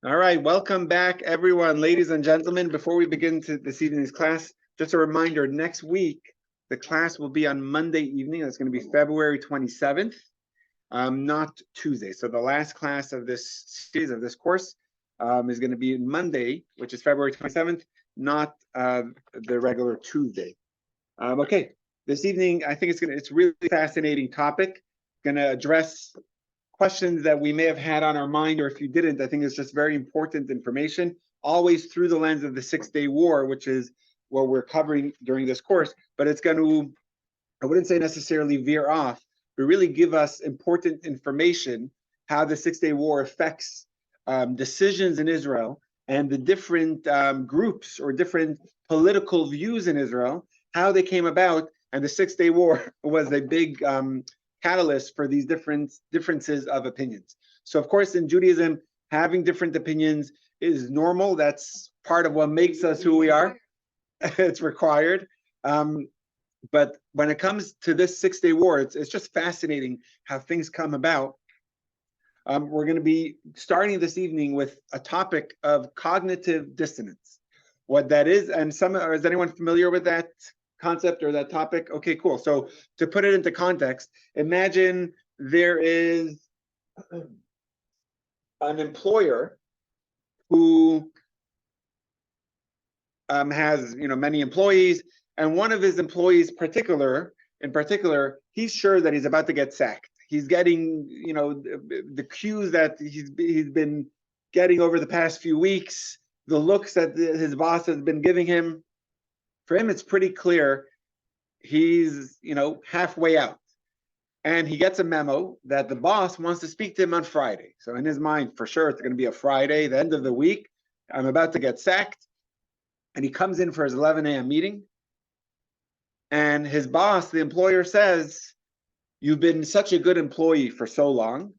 All right, welcome back, everyone, ladies and gentlemen. Before we begin this evening's class, just a reminder, next week, the class will be on Monday evening. That's going to be February 27th, not Tuesday. So the last class of this series, of this course, is going to be Monday, which is February 27th, not the regular Tuesday. Okay, this evening, I think it's a really fascinating topic. Going to address questions that we may have had on our mind, or if you didn't, I think it's just very important information, always through the lens of the Six-Day War, which is what we're covering during this course. But it's going to, I wouldn't say necessarily veer off, but really give us important information how the Six-Day War affects decisions in Israel and the different groups or different political views in Israel, how they came about. And the Six-Day War was a big catalyst for these differences of opinions. So of course, in Judaism, having different opinions is normal. That's part of what makes us who we are. It's required. But when it comes to this Six-Day War, it's just fascinating how things come about. We're going to be starting this evening with a topic of cognitive dissonance. What that is, and is anyone familiar with that concept or that topic? Okay, cool. So to put it into context, imagine there is an employer who has many employees, and one of his employees in particular, he's sure that he's about to get sacked. He's getting the cues that he's been getting over the past few weeks, the looks that his boss has been giving him. For him, it's pretty clear he's, halfway out. And he gets a memo that the boss wants to speak to him on Friday. So in his mind, for sure, it's going to be a Friday, the end of the week. I'm about to get sacked. And he comes in for his 11 a.m. meeting. And his boss, the employer, says, "You've been such a good employee for so long."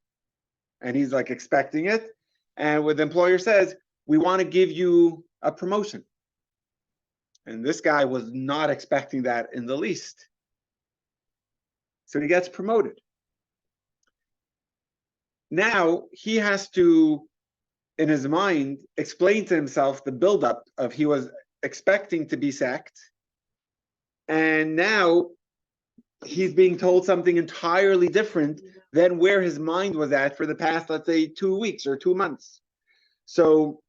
And he's like expecting it. And what the employer says, "We want to give you a promotion." And this guy was not expecting that in the least. So he gets promoted. Now he has to, in his mind, explain to himself the buildup of he was expecting to be sacked. And now he's being told something entirely different than where his mind was at for the past, let's say, 2 weeks or 2 months. So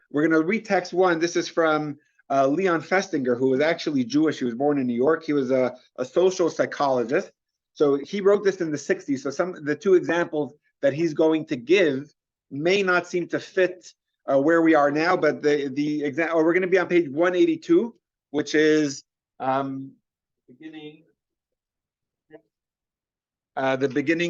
we're going to read text one. This is from Leon Festinger, who was actually Jewish. He was born in New York. He was a social psychologist. So he wrote this in the 60s. So the two examples that he's going to give may not seem to fit where we are now, but the example, we're going to be on page 182, which is beginning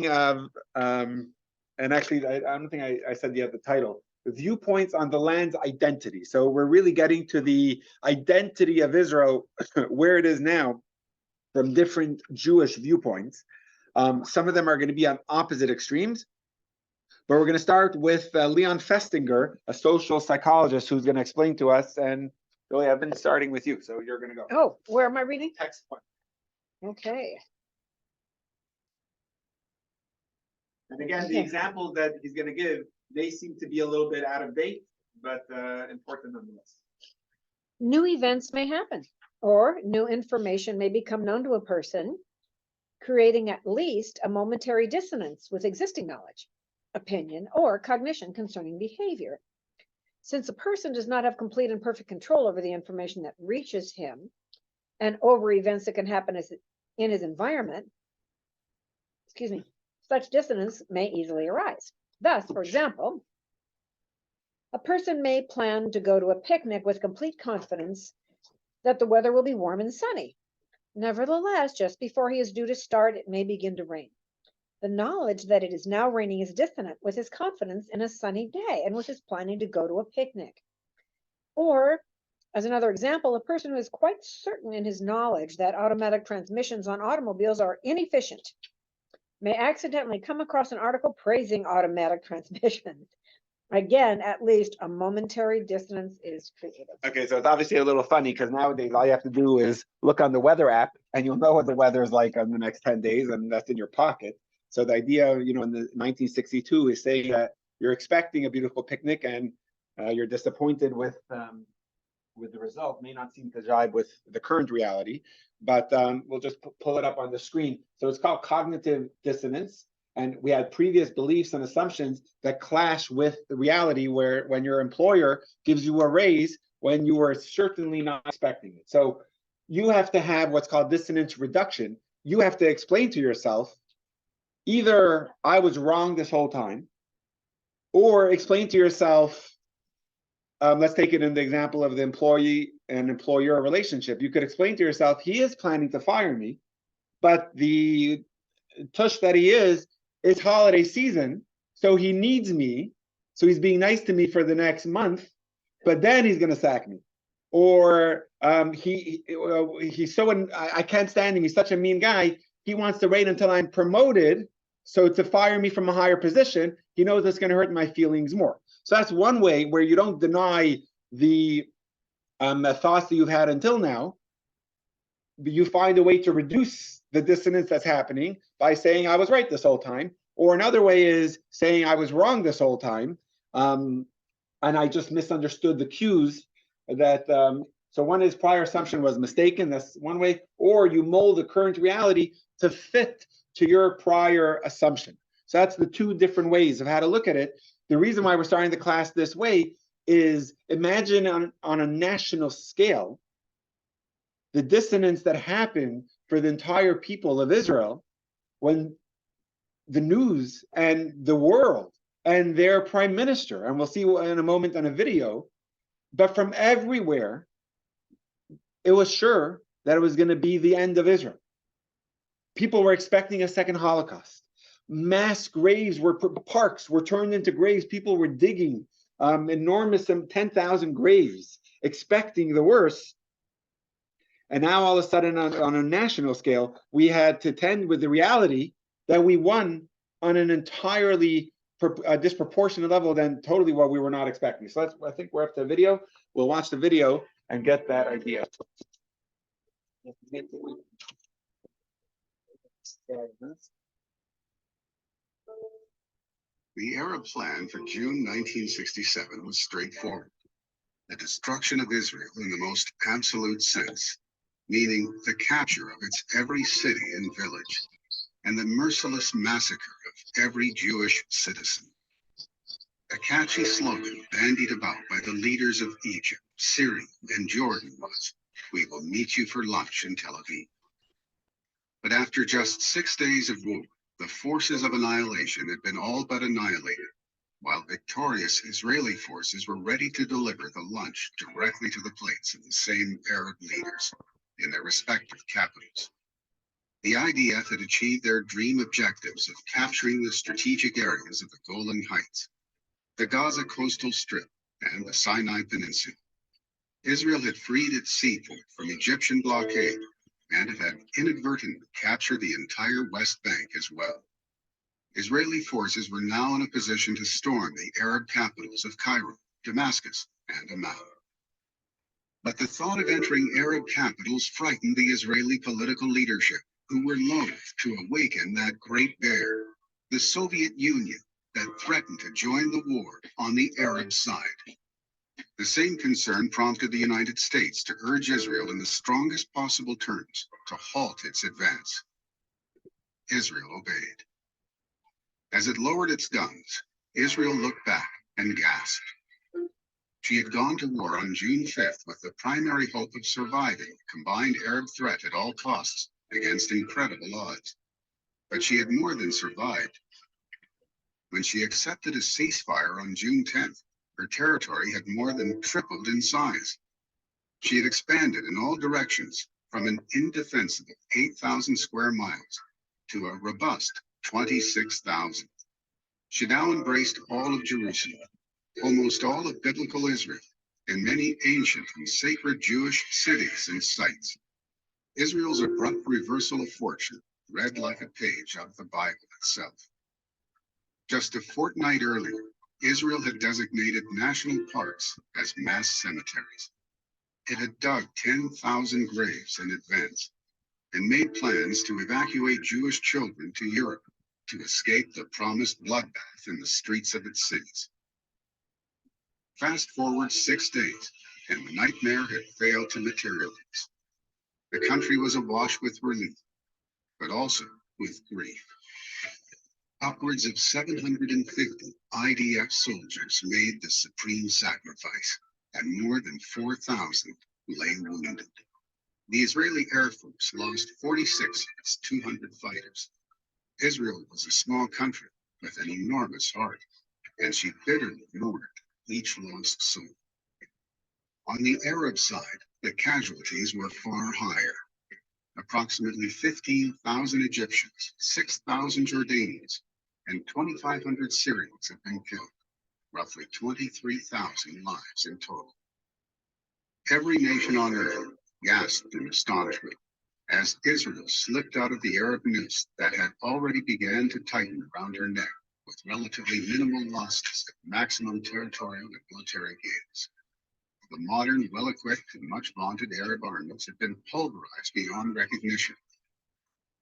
of, and actually, I don't think I said yet the title. Viewpoints on the land's identity. So we're really getting to the identity of Israel, where it is now, from different Jewish viewpoints. Some of them are going to be on opposite extremes, but we're going to start with Leon Festinger, a social psychologist, who's going to explain to us. And Billy, I've been starting with you, so you're going to go. Oh, where am I reading? Text one. Okay. And again, the examples that he's going to give, they seem to be a little bit out of date, but important nonetheless. New events may happen, or new information may become known to a person, creating at least a momentary dissonance with existing knowledge, opinion, or cognition concerning behavior. Since a person does not have complete and perfect control over the information that reaches him and over events that can happen in his environment, such dissonance may easily arise. Thus, for example, a person may plan to go to a picnic with complete confidence that the weather will be warm and sunny. Nevertheless, just before he is due to start, it may begin to rain. The knowledge that it is now raining is dissonant with his confidence in a sunny day and with his planning to go to a picnic. Or, as another example, a person who is quite certain in his knowledge that automatic transmissions on automobiles are inefficient may accidentally come across an article praising automatic transmissions. Again, at least a momentary dissonance is created. Okay, so it's obviously a little funny because nowadays all you have to do is look on the weather app and you'll know what the weather is like on the next 10 days, and that's in your pocket. So the idea, in the 1962 is saying that you're expecting a beautiful picnic and you're disappointed with the result. May not seem to jibe with the current reality, but we'll just pull it up on the screen. So it's called cognitive dissonance. And we had previous beliefs and assumptions that clash with the reality, where when your employer gives you a raise when you were certainly not expecting it. So you have to have what's called dissonance reduction. You have to explain to yourself, either I was wrong this whole time, or explain to yourself, let's take it in the example of the employee and employer relationship. You could explain to yourself, he is planning to fire me, but the tush that he is holiday season, so he needs me, so he's being nice to me for the next month, but then he's going to sack me. Or he's so, I can't stand him, he's such a mean guy, he wants to wait until I'm promoted, so to fire me from a higher position, he knows it's going to hurt my feelings more. So that's one way where you don't deny the thoughts that you've had until now, but you find a way to reduce the dissonance that's happening by saying I was right this whole time. Or another way is saying I was wrong this whole time, and I just misunderstood the cues that, so one is prior assumption was mistaken, that's one way, or you mold the current reality to fit to your prior assumption. So that's the two different ways of how to look at it. The reason why we're starting the class this way is, imagine on a national scale, the dissonance that happened for the entire people of Israel when the news and the world and their prime minister, and we'll see in a moment on a video, but from everywhere, it was sure that it was going to be the end of Israel. People were expecting a second Holocaust. Mass graves parks were turned into graves. People were digging enormous 10,000 graves, expecting the worst. And now all of a sudden on a national scale, we had to tend with the reality that we won on an entirely disproportionate level than totally what we were not expecting. So I think we're up to the video. We'll watch the video and get that idea. The Arab plan for June 1967 was straightforward: the destruction of Israel in the most absolute sense, meaning the capture of its every city and village, and the merciless massacre of every Jewish citizen. A catchy slogan bandied about by the leaders of Egypt, Syria, and Jordan was, "We will meet you for lunch in Tel Aviv." But after just 6 days of war, the forces of annihilation had been all but annihilated, while victorious Israeli forces were ready to deliver the lunch directly to the plates of the same Arab leaders in their respective capitals. The IDF had achieved their dream objectives of capturing the strategic areas of the Golan Heights, the Gaza coastal strip, and the Sinai Peninsula. Israel had freed its seaport from Egyptian blockade, and it had inadvertently captured the entire West Bank as well. Israeli forces were now in a position to storm the Arab capitals of Cairo, Damascus, and Amman. But the thought of entering Arab capitals frightened the Israeli political leadership, who were loath to awaken that great bear, the Soviet Union, that threatened to join the war on the Arab side. The same concern prompted the United States to urge Israel in the strongest possible terms to halt its advance. Israel obeyed. As it lowered its guns, Israel looked back and gasped. She had gone to war on June 5th with the primary hope of surviving a combined Arab threat at all costs against incredible odds. But she had more than survived. When she accepted a ceasefire on June 10th, her territory had more than tripled in size. She had expanded in all directions from an indefensible 8,000 square miles to a robust 26,000. She now embraced all of Jerusalem, almost all of biblical Israel, and many ancient and sacred Jewish cities and sites. Israel's abrupt reversal of fortune read like a page out of the Bible itself. Just a fortnight earlier, Israel had designated national parks as mass cemeteries. It had dug 10,000 graves in advance and made plans to evacuate Jewish children to Europe, to escape the promised bloodbath in the streets of its cities. Fast forward 6 days, and the nightmare had failed to materialize. The country was awash with relief, but also with grief. Upwards of 750 IDF soldiers made the supreme sacrifice, and more than 4,000 lay wounded. The Israeli Air Force lost 46 of its 200 fighters. Israel was a small country with an enormous heart, and she bitterly mourned each lost soul. On the Arab side, the casualties were far higher. Approximately 15,000 Egyptians, 6,000 Jordanians, and 2,500 Syrians have been killed, roughly 23,000 lives in total. Every nation on earth gasped in astonishment as Israel slipped out of the Arab noose that had already began to tighten around her neck with relatively minimal losses of maximum territorial and military gains. The modern, well-equipped, and much vaunted Arab armies had been pulverized beyond recognition.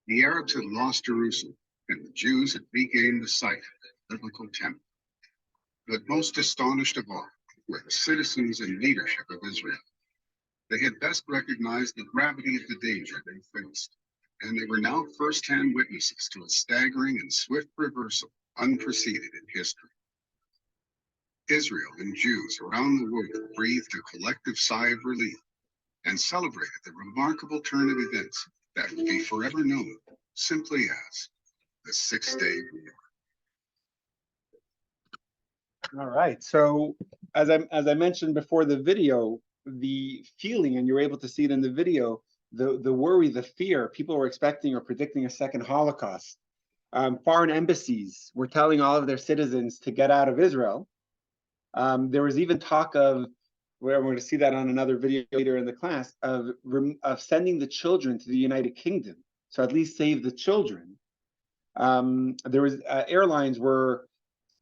The Arabs had lost Jerusalem, and the Jews had regained the site of the biblical temple. But most astonished of all were the citizens and leadership of Israel. They had best recognized the gravity of the danger they faced, and they were now first-hand witnesses to a staggering and swift reversal unprecedented in history. Israel and Jews around the world breathed a collective sigh of relief and celebrated the remarkable turn of events that would be forever known simply as the Six-Day War. All right. So as I mentioned before the video, the feeling, and you're able to see it in the video, the worry, the fear, people were expecting or predicting a second Holocaust. Foreign embassies were telling all of their citizens to get out of Israel. There was even talk of, where we're going to see that on another video later in the class, of sending the children to the United Kingdom, so at least save the children. There was airlines were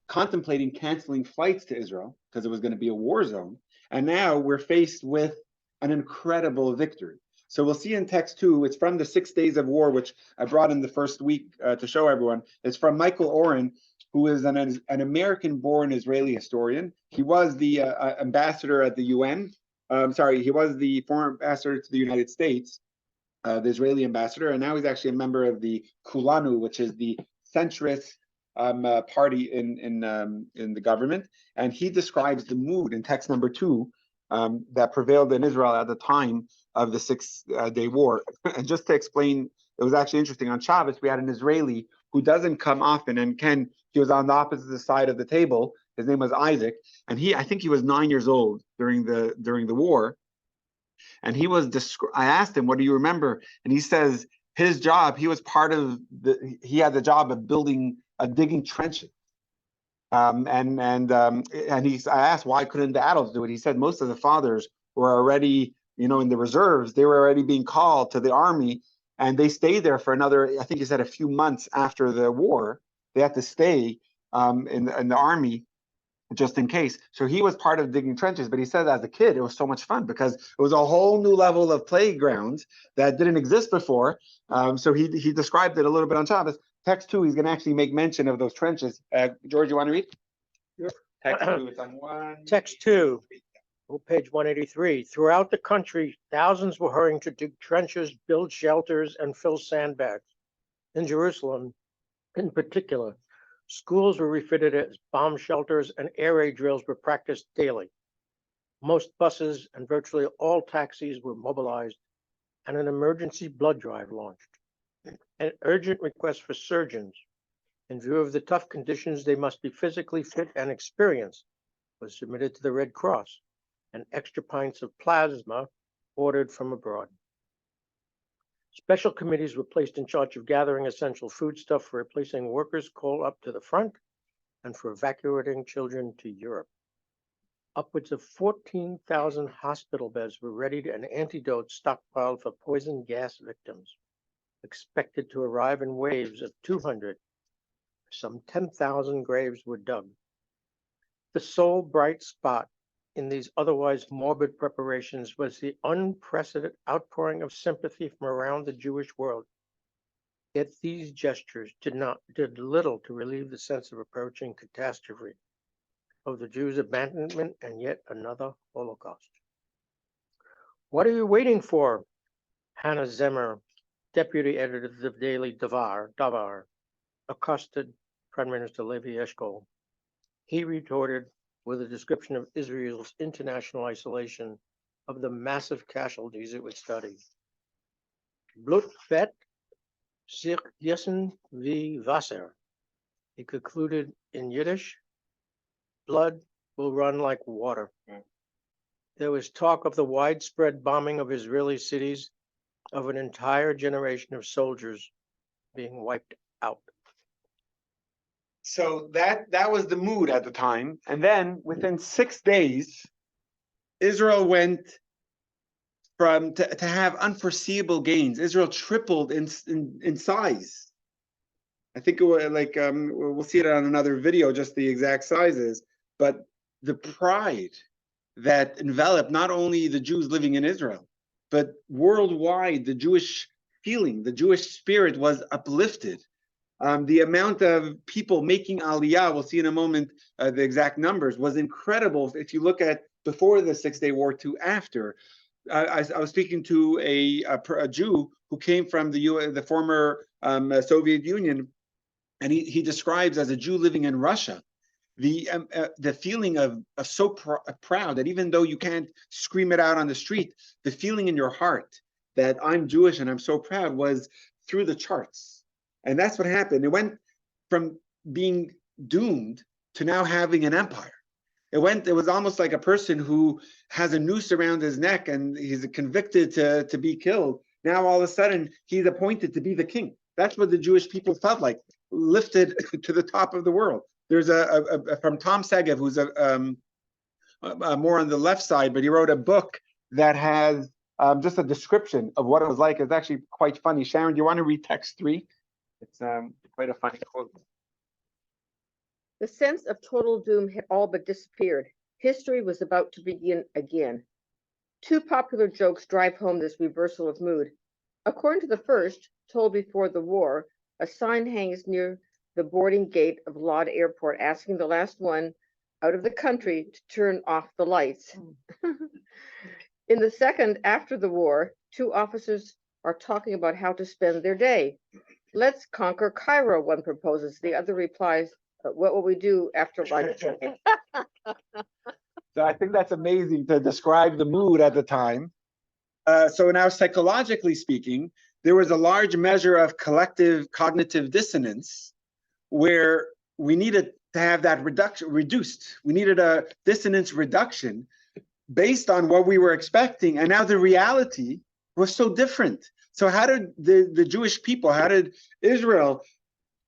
contemplating canceling flights to Israel because it was going to be a war zone. And now we're faced with an incredible victory. So we'll see in text 2, it's from the 6 Days of War, which I brought in the first week to show everyone. It's from Michael Oren, who is an American-born Israeli historian. He was the ambassador at the UN. He was the former ambassador to the United States, the Israeli ambassador, and now he's actually a member of the Kulanu, which is the centrist party in the government. And he describes the mood in text number 2 that prevailed in Israel at the time of the 6-day war. And just to explain, it was actually interesting. On Chabad, we had an Israeli who doesn't come often, and he was on the opposite side of the table. His name was Isaac, and I think he was 9 years old during the war. And I asked him, what do you remember? And he says his job, he was part of he had the job of digging trenches. I asked, why couldn't the adults do it? He said most of the fathers were already, in the reserves. They were already being called to the army, and they stayed there for another, I think he said, a few months after the war. They had to stay in the army just in case. So he was part of digging trenches, but he said as a kid, it was so much fun because it was a whole new level of playgrounds that didn't exist before. So he described it a little bit on Shabbos. Text 2, he's going to actually make mention of those trenches. George, you want to read? Sure. Text 2, it's on one. Text 2, page 183. Throughout the country, thousands were hurrying to dig trenches, build shelters, and fill sandbags. In Jerusalem, in particular, schools were refitted as bomb shelters and air raid drills were practiced daily. Most buses and virtually all taxis were mobilized, and an emergency blood drive launched. An urgent request for surgeons, in view of the tough conditions they must be physically fit and experienced, was submitted to the Red Cross, and extra pints of plasma ordered from abroad. Special committees were placed in charge of gathering essential foodstuff for replacing workers called up to the front and for evacuating children to Europe. Upwards of 14,000 hospital beds were readied and antidotes stockpiled for poison gas victims, expected to arrive in waves of 200. Some 10,000 graves were dug. The sole bright spot in these otherwise morbid preparations was the unprecedented outpouring of sympathy from around the Jewish world. Yet these gestures did little to relieve the sense of approaching catastrophe, of the Jews' abandonment and yet another Holocaust. What are you waiting for? Hannah Zemmer, deputy editor of the Daily Davar, accosted Prime Minister Levi Eshkol. He retorted with a description of Israel's international isolation of the massive casualties it would study. Blut vet sich gießen wie Wasser. He concluded in Yiddish, blood will run like water. There was talk of the widespread bombing of Israeli cities, of an entire generation of soldiers being wiped out. So that was the mood at the time. And then within 6 days, Israel went from to have unforeseeable gains. Israel tripled in size. I think it was like we'll see it on another video, just the exact sizes, but the pride that enveloped not only the Jews living in Israel, but worldwide, the Jewish feeling, the Jewish spirit was uplifted. The amount of people making Aliyah, we'll see in a moment the exact numbers, was incredible. If you look at before the 6-day war to after, I was speaking to a Jew who came from the former Soviet Union, and he describes as a Jew living in Russia, the feeling of so proud that even though you can't scream it out on the street, the feeling in your heart that I'm Jewish and I'm so proud was through the charts. And that's what happened. It went from being doomed to now having an empire. It was almost like a person who has a noose around his neck and he's convicted to be killed. Now all of a sudden he's appointed to be the king. That's what the Jewish people felt like, lifted to the top of the world. There's from Tom Segev, who's more on the left side, but he wrote a book that has just a description of what it was like. It's actually quite funny. Sharon, do you want to read text 3? It's quite a funny quote. The sense of total doom had all but disappeared. History was about to begin again. 2 popular jokes drive home this reversal of mood. According to the first, told before the war, a sign hangs near the boarding gate of Lod Airport asking the last one out of the country to turn off the lights. In the second, after the war, 2 officers are talking about how to spend their day. Let's conquer Cairo, one proposes. The other replies, what will we do after lunch? So I think that's amazing to describe the mood at the time. So now psychologically speaking, there was a large measure of collective cognitive dissonance where we needed to have that reduced. We needed a dissonance reduction based on what we were expecting. And now the reality was so different. So how did the Jewish people, how did Israel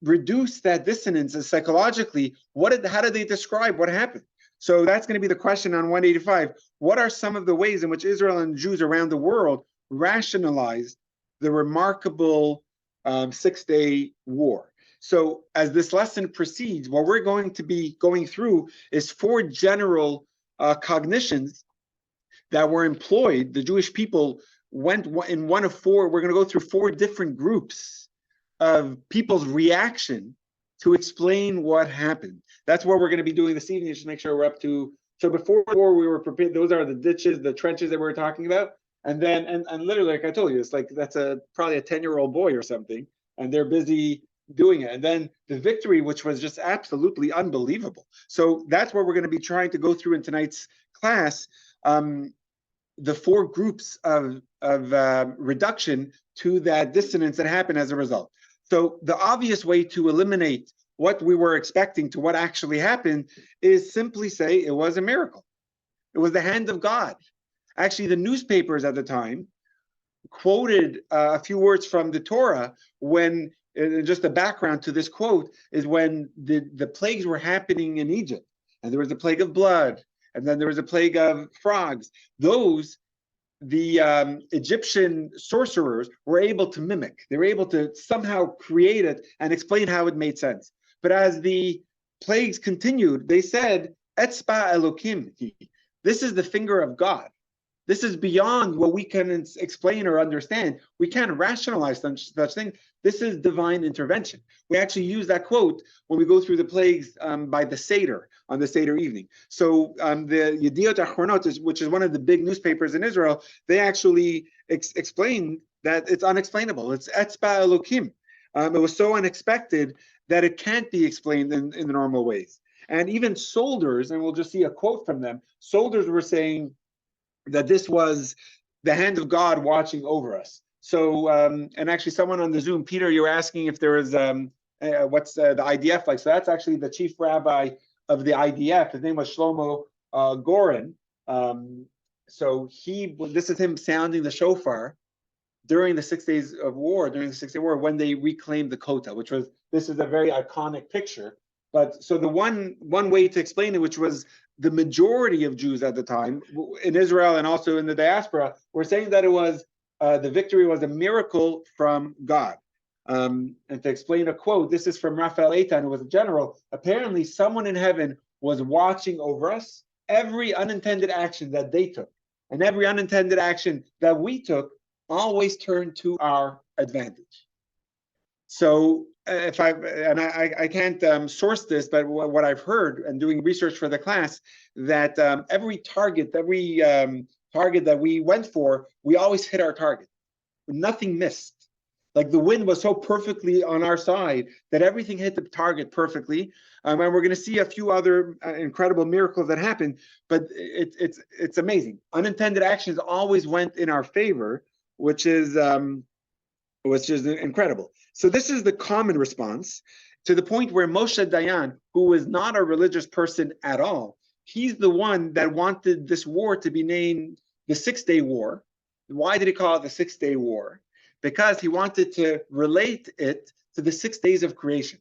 reduce that dissonance psychologically? How did they describe what happened? So that's going to be the question on 185. What are some of the ways in which Israel and Jews around the world rationalized the remarkable 6-day war? So as this lesson proceeds, what we're going to be going through is 4 general cognitions that were employed. The Jewish people went in one of 4. We're going to go through 4 different groups of people's reaction to explain what happened. That's what we're going to be doing this evening. Just make sure we're up to. So before the war, we were prepared. Those are the ditches, the trenches that we were talking about. And then, and literally, like I told you, it's like that's probably a 10-year-old boy or something, and they're busy doing it. And then the victory, which was just absolutely unbelievable. So that's what we're going to be trying to go through in tonight's class. The 4 groups of reduction to that dissonance that happened as a result. So the obvious way to eliminate what we were expecting to what actually happened is simply say it was a miracle. It was the hand of God. Actually, the newspapers at the time quoted a few words from the Torah when, just the background to this quote is when the plagues were happening in Egypt, and there was a plague of blood, and then there was a plague of frogs. Those, the Egyptian sorcerers were able to mimic. They were able to somehow create it and explain how it made sense. But as the plagues continued, they said, Etzba Elokim, this is the finger of God. This is beyond what we can explain or understand. We can't rationalize such thing. This is divine intervention. We actually use that quote when we go through the plagues by the Seder, on the Seder evening. So the Yediot Achronot, which is one of the big newspapers in Israel, they actually explain that it's unexplainable. It's Etzba Elokim. It was so unexpected that it can't be explained in the normal ways. And even soldiers, and we'll just see a quote from them, soldiers were saying that this was the hand of God watching over us. So, and actually someone on the Zoom, Peter, you were asking if there was, what's the IDF like? So that's actually the chief rabbi of the IDF. His name was Shlomo Goren. So this is him sounding the shofar during the 6 days of war, during the 6 Day War, when they reclaimed the Kotel, this is a very iconic picture. But so the one way to explain it, which was the majority of Jews at the time in Israel and also in the diaspora, were saying that it was the victory was a miracle from God. And to explain a quote, this is from Raphael Eitan, who was a general. Apparently, someone in heaven was watching over us. Every unintended action that they took and every unintended action that we took always turned to our advantage. So I can't source this, but what I've heard and doing research for the class, that every target that we went for, we always hit our target. Nothing missed. Like the wind was so perfectly on our side that everything hit the target perfectly. And we're going to see a few other incredible miracles that happened, but it's amazing. Unintended actions always went in our favor, which is incredible. So this is the common response, to the point where Moshe Dayan, who was not a religious person at all, he's the one that wanted this war to be named the 6 Day War. Why did he call it the 6 Day War? Because he wanted to relate it to the 6 days of creation.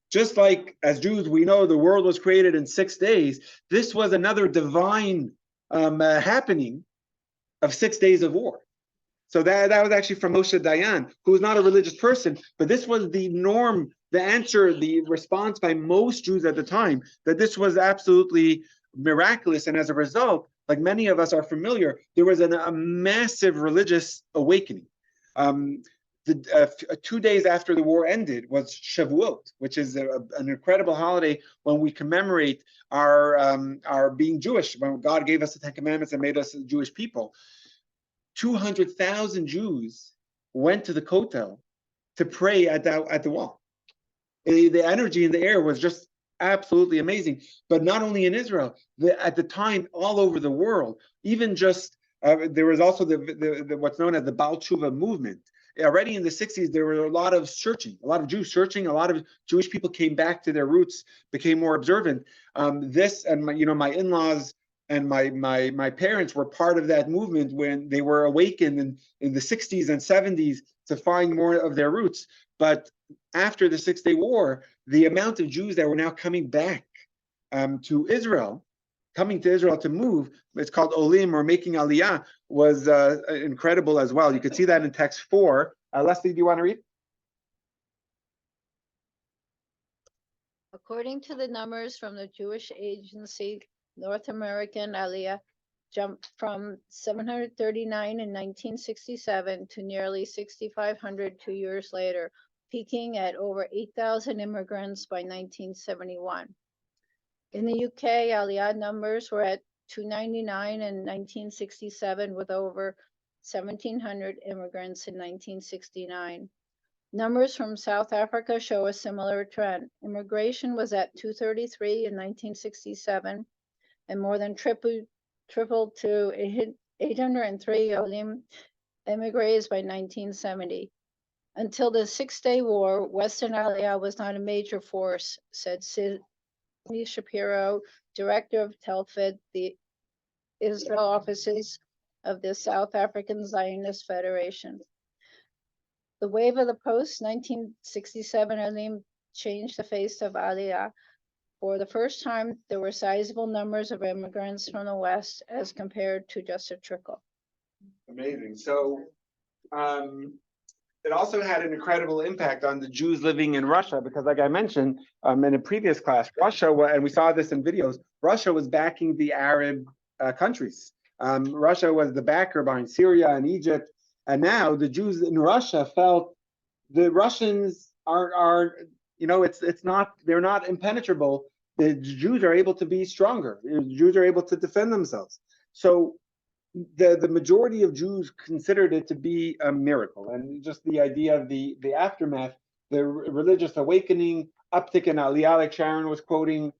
Just like as Jews, we know the world was created in 6 days, this was another divine happening of 6 days of war. So that was actually from Moshe Dayan, who was not a religious person, but this was the norm, the answer, the response by most Jews at the time, that this was absolutely miraculous. And as a result, like many of us are familiar, there was a massive religious awakening. 2 days after the war ended was Shavuot, which is an incredible holiday when we commemorate our being Jewish, when God gave us the 10 Commandments and made us a Jewish people. 200,000 Jews went to the Kotel to pray at the wall. The energy in the air was just absolutely amazing. But not only in Israel, at the time, all over the world, even just there was also the what's known as the Baal Tshuva movement. Already in the 60s, there were a lot of Jews searching, a lot of Jewish people came back to their roots, became more observant. This and my in-laws and my parents were part of that movement when they were awakened in the 60s and 70s to find more of their roots. But after the 6 Day War, the amount of Jews that were now coming back to Israel, to move, it's called Olim, or making Aliyah, was incredible as well. You could see that in text 4. Leslie, do you want to read? According to the numbers from the Jewish Agency, North American Aliyah jumped from 739 in 1967 to nearly 6,500 2 years later, peaking at over 8,000 immigrants by 1971. In the UK, Aliyah numbers were at 299 in 1967, with over 1,700 immigrants in 1969. Numbers from South Africa show a similar trend. Immigration was at 233 in 1967, and more than tripled to 803 Olim emigres by 1970. Until the 6 Day War, Western Aliyah was not a major force, said Sidney Shapiro, director of Telfed, the Israel offices of the South African Zionist Federation. The wave of the post-1967 Olim changed the face of Aliyah. For the first time, there were sizable numbers of immigrants from the West as compared to just a trickle. Amazing. So it also had an incredible impact on the Jews living in Russia, because like I mentioned in a previous class, Russia, and we saw this in videos, Russia was backing the Arab countries. Russia was the backer behind Syria and Egypt. And now the Jews in Russia felt the Russians are it's not, they're not impenetrable. The Jews are able to be stronger. The Jews are able to defend themselves. So the majority of Jews considered it to be a miracle, and just the idea of the aftermath, the religious awakening, uptick in Aliyah, like Sharon was quoting,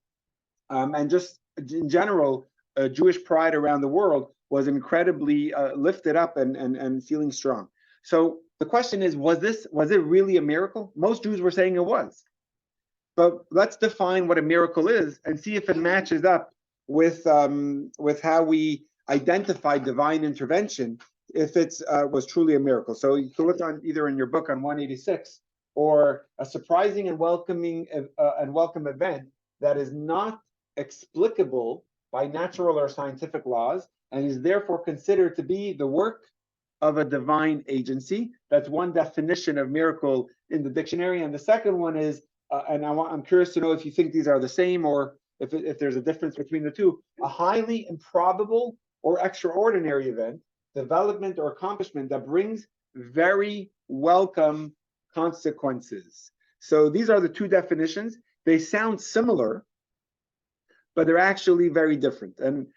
and just in general, Jewish pride around the world was incredibly lifted up and feeling strong. So the question is, was it really a miracle? Most Jews were saying it was. But let's define what a miracle is and see if it matches up with how we identify divine intervention, if it's was truly a miracle. So you can look on either in your book on 186, or a surprising and welcoming and welcome event that is not explicable by natural or scientific laws and is therefore considered to be the work of a divine agency. That's one definition of miracle in the dictionary. And the second one is, and I'm curious to know if you think these are the same or if there's a difference between the two, a highly improbable or extraordinary event, development, or accomplishment that brings very welcome consequences. So these are the two definitions. They sound similar, but they're actually very different. And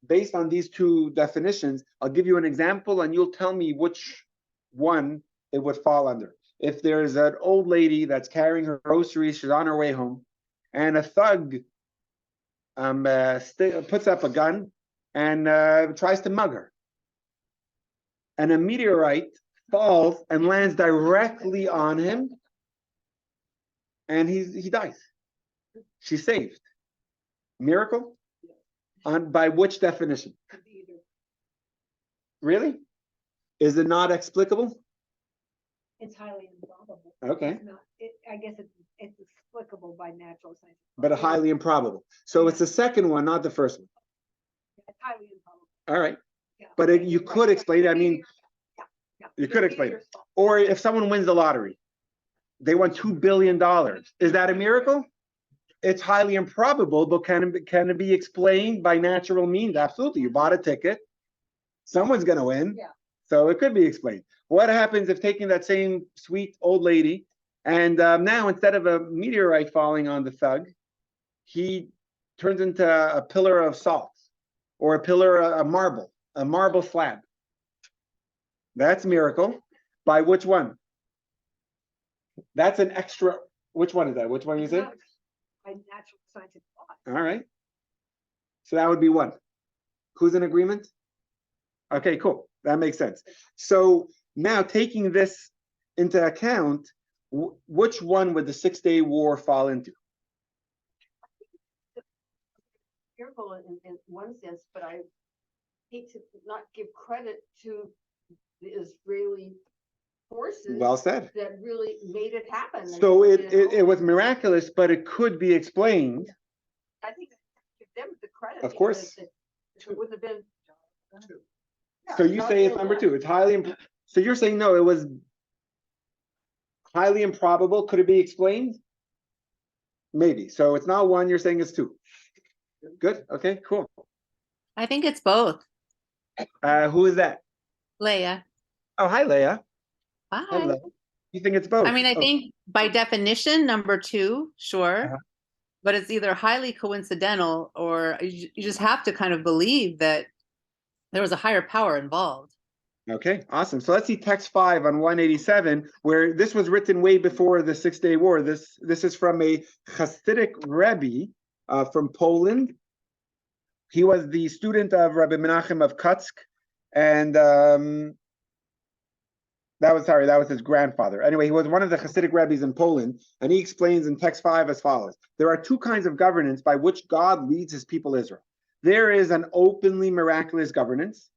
based on these two definitions, I'll give you an example and you'll tell me which one it would fall under. If there's an old lady that's carrying her groceries, she's on her way home, and a thug puts up a gun and tries to mug her, and a meteorite falls and lands directly on him, and he dies. She's saved. Miracle? By which definition? Really? Is it not explicable? It's highly improbable. Okay. It's not, I guess it's explicable by natural science. But highly improbable. So it's the second one, not the first one. It's highly improbable. All right. Yeah. But you could explain it. I mean, Yeah. you could explain it. Or if someone wins the lottery, they won $2 billion. Is that a miracle? It's highly improbable, but can it be explained by natural means? Absolutely. You bought a ticket. Someone's going to win. Yeah. So it could be explained. What happens if taking that same sweet old lady and now instead of a meteorite falling on the thug, he turns into a pillar of salt or a marble slab? That's a miracle. By which one? That's an extra. Which one is that? Which one is it? By natural scientific law. All right. So that would be one. Who's in agreement? Okay, cool. That makes sense. So now taking this into account, which one would the 6-Day War fall into? Miracle in one sense, but I hate to not give credit to the Israeli forces. Well said. That really made it happen. So it was miraculous, but it could be explained. I think give them the credit. Of course. It wouldn't have been. So you say it's number two. It's highly. So you're saying no, it was highly improbable. Could it be explained? Maybe. So it's not one. You're saying it's two. Good. Okay. Cool. I think it's both. Who is that? Leah. Oh, hi, Leah. Hi. Hello. You think it's both? I mean, I think by definition, number two, sure. Uh-huh. But it's either highly coincidental or you just have to kind of believe that there was a higher power involved. Okay, awesome. So let's see text 5 on 187, where this was written way before the 6-Day War. This is from a Hasidic Rebbe from Poland. He was the student of Rabbi Menachem of Kutsk, and that was his grandfather. Anyway, he was one of the Hasidic Rebbes in Poland, and he explains in text 5 as follows. There are two kinds of governance by which God leads his people Israel. There is an openly miraculous governance,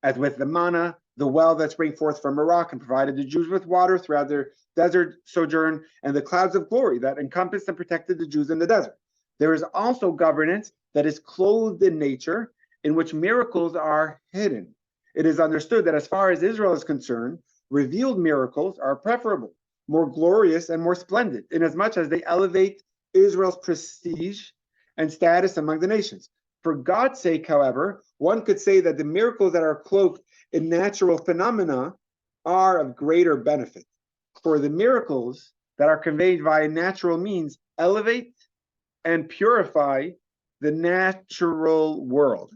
as with the manna, the well that sprang forth from a rock and provided the Jews with water throughout their desert sojourn, and the clouds of glory that encompassed and protected the Jews in the desert. There is also governance that is clothed in nature, in which miracles are hidden. It is understood that as far as Israel is concerned, revealed miracles are preferable, more glorious and more splendid, inasmuch as they elevate Israel's prestige and status among the nations. For God's sake, however, one could say that the miracles that are cloaked in natural phenomena are of greater benefit. For the miracles that are conveyed via natural means elevate and purify the natural world.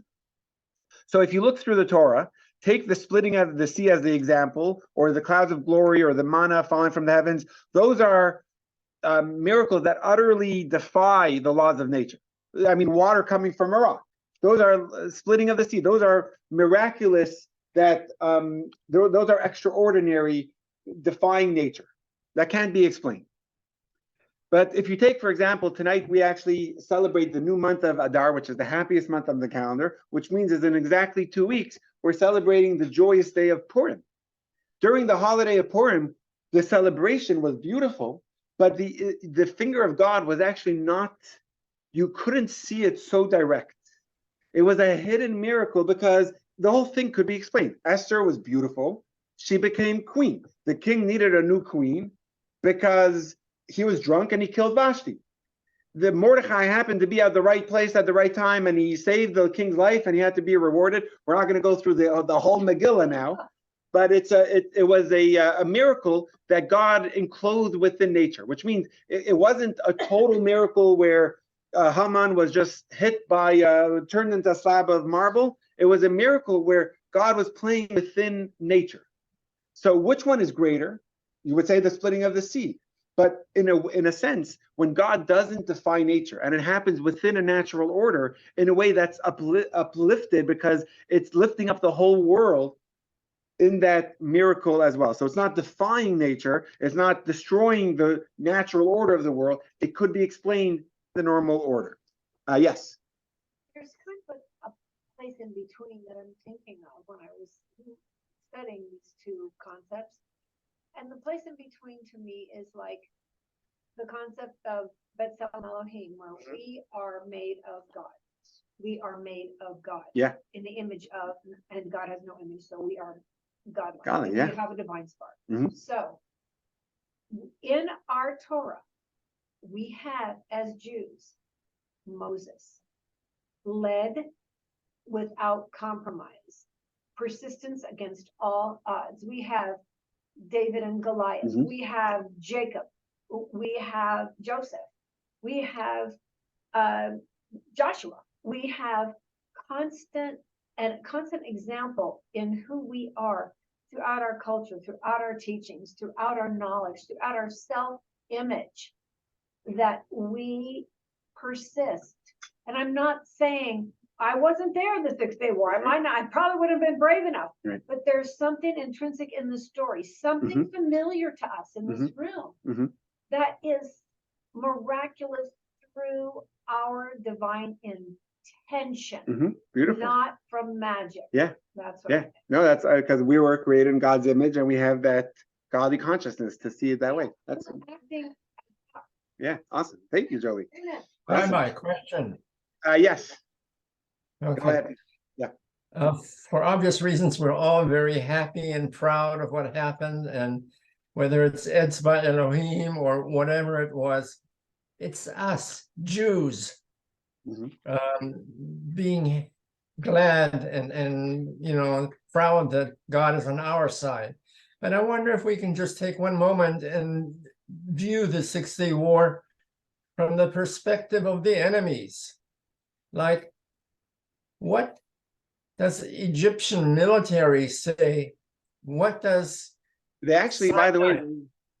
So if you look through the Torah, take the splitting of the sea as the example, or the clouds of glory, or the manna falling from the heavens. Those are miracles that utterly defy the laws of nature. I mean, water coming from a rock. Those are splitting of the sea. Those are miraculous, that those are extraordinary, defying nature. That can't be explained. But if you take, for example, tonight we actually celebrate the new month of Adar, which is the happiest month on the calendar, which means is in exactly 2 weeks, we're celebrating the joyous day of Purim. During the holiday of Purim, the celebration was beautiful, but the finger of God was actually not, you couldn't see it so direct. It was a hidden miracle because the whole thing could be explained. Esther was beautiful. She became queen. The king needed a new queen because he was drunk and he killed Vashti. The Mordecai happened to be at the right place at the right time, and he saved the king's life, and he had to be rewarded. We're not going to go through the whole Megillah now, but it was a miracle that God enclosed within nature, which means it wasn't a total miracle where Haman was just hit by turned into a slab of marble. It was a miracle where God was playing within nature. So which one is greater? You would say the splitting of the sea. But in a sense, when God doesn't defy nature, and it happens within a natural order in a way that's uplifted because it's lifting up the whole world in that miracle as well. So it's not defying nature, it's not destroying the natural order of the world. It could be explained the normal order. Yes. There's kind of a place in between that I'm thinking of when I was studying these two concepts. And the place in between to me is like the concept of B'Tselem Elohim, where we are made of God. We are made of God. Yeah. In the image of, and God has no image, so we are godlike. Godly, And yeah. we have a divine spark. Mhm. So in our Torah, we have as Jews Moses, led without compromise, persistence against all odds. We have David and Goliath. Mhm. We have Jacob. We have Joseph. We have Joshua. We have constant example in who we are throughout our culture, throughout our teachings, throughout our knowledge, throughout our self-image, that we persist. And I'm not saying I wasn't there in the 6-Day War. I probably would have been brave enough. Right. But there's something intrinsic in the story, something familiar to us in this room that is miraculous through our divine intention, Beautiful. not from magic. Yeah. That's what Yeah. I think. No, that's because we were created in God's image, and we have that godly consciousness to see it that way. That's yeah, awesome. Thank you, Jolie. Awesome. My question. Yes. Go Okay. ahead. Yeah. For obvious reasons, we're all very happy and proud of what happened, and whether it's Etzba Elohim or whatever it was, it's us Jews being glad and proud that God is on our side. But I wonder if we can just take one moment and view the 6-Day War from the perspective of the enemies. Like, what does the Egyptian military say? What does They actually, by the way,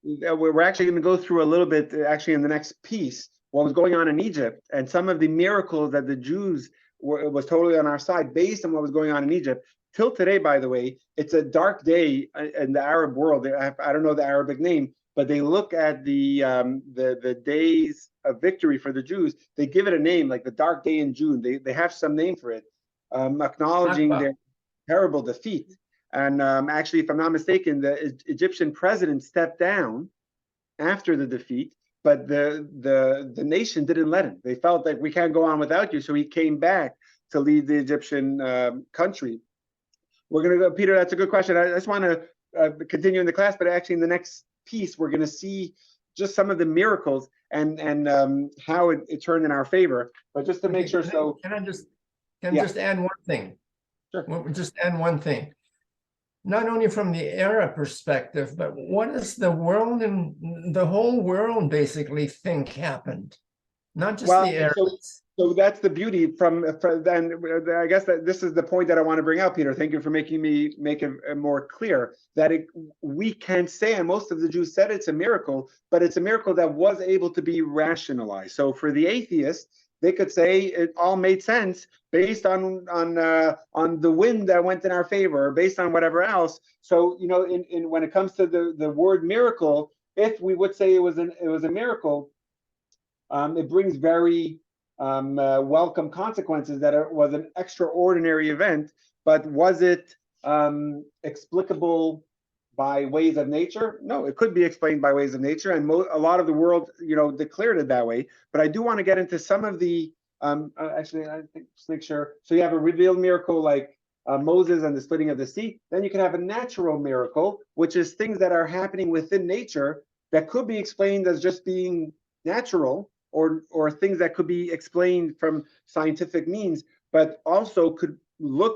we're actually going to go through a little bit actually in the next piece what was going on in Egypt and some of the miracles that the Jews was totally on our side based on what was going on in Egypt. Till today, by the way, it's a dark day in the Arab world. I don't know the Arabic name, but they look at the days of victory for the Jews. They give it a name, like the dark day in June. They have some name for it, acknowledging their terrible defeat. And actually, if I'm not mistaken, the Egyptian president stepped down after the defeat, but the nation didn't let him. They felt like we can't go on without you, so he came back to lead the Egyptian country. We're going to go, Peter, that's a good question. I just want to continue in the class, but actually in the next piece, we're going to see just some of the miracles and how it turned in our favor. But just to make sure, Can I just can Yeah. just add one thing. Sure. Well, just add one thing. Not only from the era perspective, but what does the world and the whole world basically think happened? Not just Well, the era. so that's the beauty from then. I guess that this is the point that I want to bring out, Peter. Thank you for making me make it more clear that we can say, and most of the Jews said it's a miracle, but it's a miracle that was able to be rationalized. So for the atheist, they could say it all made sense based on the wind that went in our favor, or based on whatever else. So you know, in when it comes to the word miracle, if we would say it was a miracle, it brings very welcome consequences that it was an extraordinary event, but was it explicable by ways of nature? No, it could be explained by ways of nature, and a lot of the world, you know, declared it that way. But I do want to get into some of the, actually, I think, just make sure. So you have a revealed miracle like Moses and the splitting of the sea. Then you can have a natural miracle, which is things that are happening within nature that could be explained as just being natural, or things that could be explained from scientific means, but also could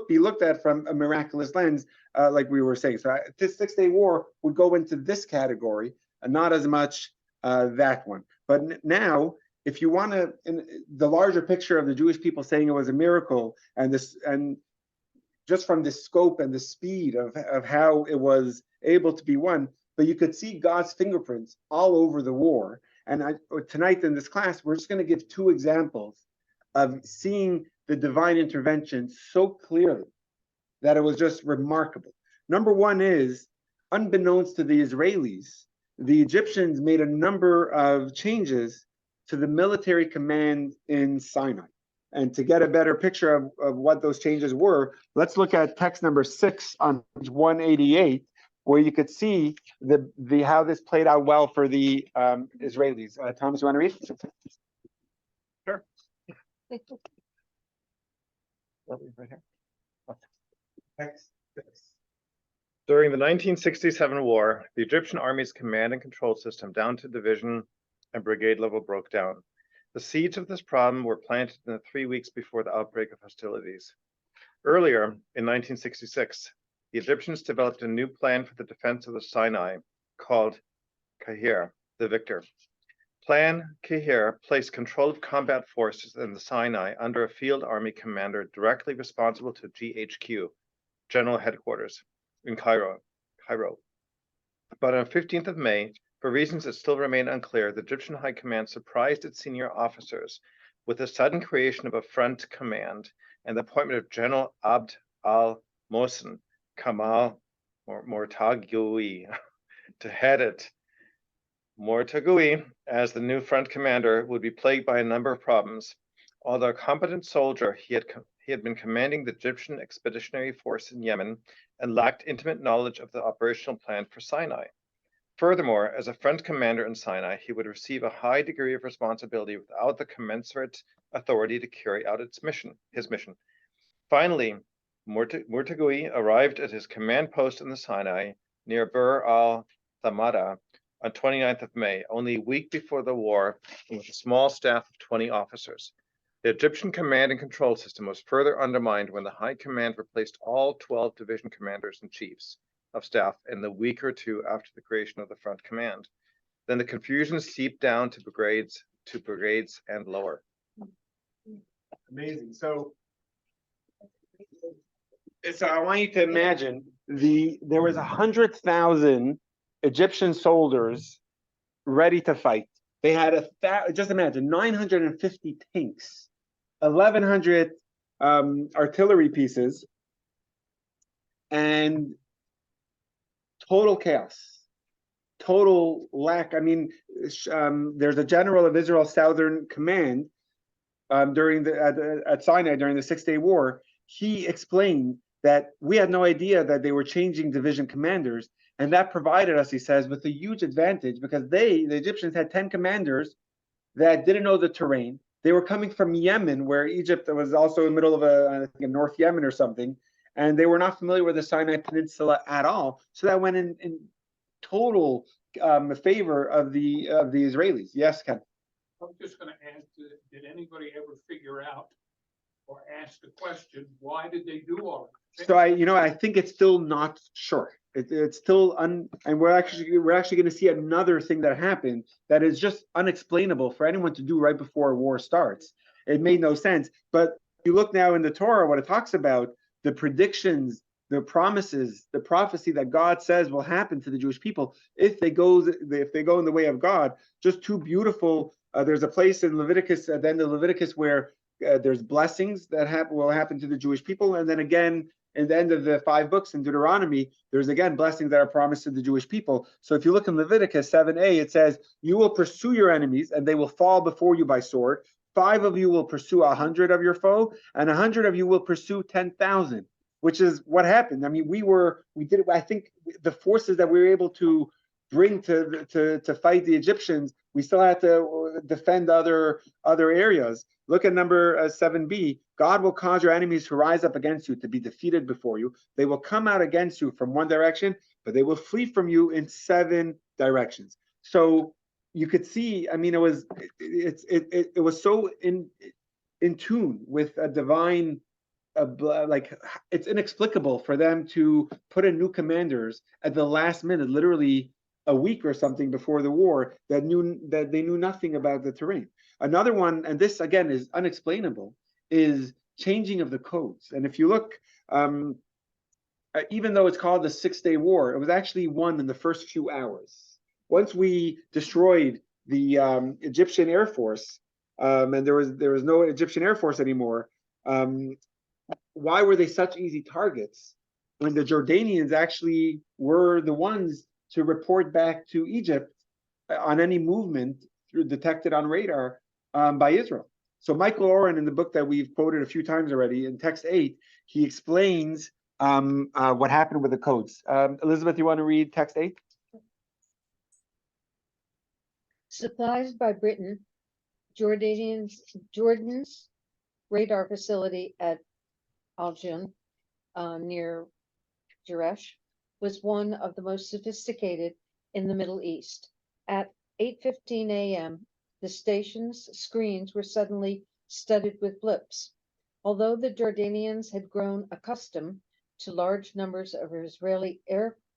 be looked at from a miraculous lens, like we were saying. So this Six-Day War would go into this category, and not as much that one. But now, if you want to, in the larger picture of the Jewish people saying it was a miracle, and just from the scope and the speed of how it was able to be won, but you could see God's fingerprints all over the war. And tonight in this class, we're just going to give two examples of seeing the divine intervention so clearly that it was just remarkable. Number one is, unbeknownst to the Israelis, the Egyptians made a number of changes to the military command in Sinai. And to get a better picture of what those changes were, let's look at text number 6 on page 188, where you could see the how this played out well for the Israelis. Thomas, you want to read? Sure. Right here. Text 6. During the 1967 war, the Egyptian army's command and control system down to division and brigade level broke down. The seeds of this problem were planted in the 3 weeks before the outbreak of hostilities. Earlier, in 1966, the Egyptians developed a new plan for the defense of the Sinai called Kahir, the Victor. Plan Kahir placed control of combat forces in the Sinai under a field army commander directly responsible to GHQ, General Headquarters, in Cairo. But on 15th of May, for reasons that still remain unclear, the Egyptian High Command surprised its senior officers with the sudden creation of a front command and the appointment of General Abd al-Mohsen Kamal Mortagui to head it. Mortagui, as the new front commander, would be plagued by a number of problems. Although a competent soldier, he had been commanding the Egyptian Expeditionary Force in Yemen and lacked intimate knowledge of the operational plan for Sinai. Furthermore, as a front commander in Sinai, he would receive a high degree of responsibility without the commensurate authority to carry out his mission. Finally, Mortagui arrived at his command post in the Sinai near Bir al-Thamada on 29th of May, only a week before the war, and with a small staff of 20 officers. The Egyptian command and control system was further undermined when the High Command replaced all 12 division commanders and chiefs of staff in the week or two after the creation of the front command. Then the confusion seeped down to brigades and lower. Amazing. So I want you to imagine there was 100,000 Egyptian soldiers ready to fight. They had just imagine 950 tanks, 1,100 artillery pieces, and total chaos, total lack. I mean, there's a general of Israel's Southern Command at Sinai during the Six-Day War. He explained that we had no idea that they were changing division commanders, and that provided us, he says, with a huge advantage because the Egyptians had 10 commanders that didn't know the terrain. They were coming from Yemen, where Egypt was also in the middle of I think, North Yemen or something, and they were not familiar with the Sinai Peninsula at all. So that went in total favor of the Israelis. Yes, Ken. I'm just going to ask, did anybody ever figure out or ask the question, why did they do all of this? So I think it's still not sure. It's still and we're actually going to see another thing that happened that is just unexplainable for anyone to do right before a war starts. It made no sense. But you look now in the Torah, what it talks about, the predictions, the promises, the prophecy that God says will happen to the Jewish people if they go in the way of God. Just too beautiful. There's a place in Leviticus, at the end of Leviticus, where there's blessings that will happen to the Jewish people, and then again in the end of the 5 books in Deuteronomy, there's again blessings that are promised to the Jewish people. So if you look in Leviticus 7a, it says, "You will pursue your enemies, and they will fall before you by sword. 5 of you will pursue 100 of your foe, and 100 of you will pursue 10,000." Which is what happened. I mean, we did. I think the forces that we were able to bring to fight the Egyptians, we still had to defend other areas. Look at number 7b. God will cause your enemies to rise up against you, to be defeated before you. They will come out against you from one direction, but they will flee from you in 7 directions. So you could see, I mean, it was so in tune with a divine, like, it's inexplicable for them to put in new commanders at the last minute, literally a week or something before the war, that they knew nothing about the terrain. Another one, and this again is unexplainable, is changing of the codes. And if you look, even though it's called the 6-day war, it was actually won in the first few hours. Once we destroyed the Egyptian Air Force, and there was no Egyptian Air Force anymore, why were they such easy targets when the Jordanians actually were the ones to report back to Egypt on any movement detected on radar by Israel? So Michael Oren, in the book that we've quoted a few times already, in text 8, he explains what happened with the codes. Elizabeth, you want to read text 8? Supplies by Britain, Jordan's radar facility at Aljun, near Jerash, was one of the most sophisticated in the Middle East. At 8:15 a.m., the station's screens were suddenly studded with blips. Although the Jordanians had grown accustomed to large numbers of Israeli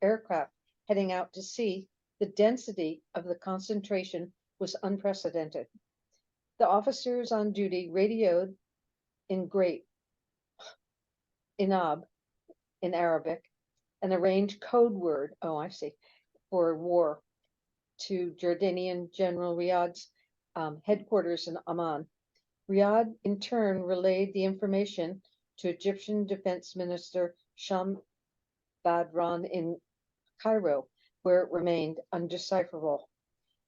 aircraft heading out to sea, the density of the concentration was unprecedented. The officers on duty radioed in Great Inab in Arabic, an arranged code word, for war, to Jordanian General Riyadh's headquarters in Amman. Riyadh in turn relayed the information to Egyptian Defense Minister Sham Badran in Cairo, where it remained undecipherable.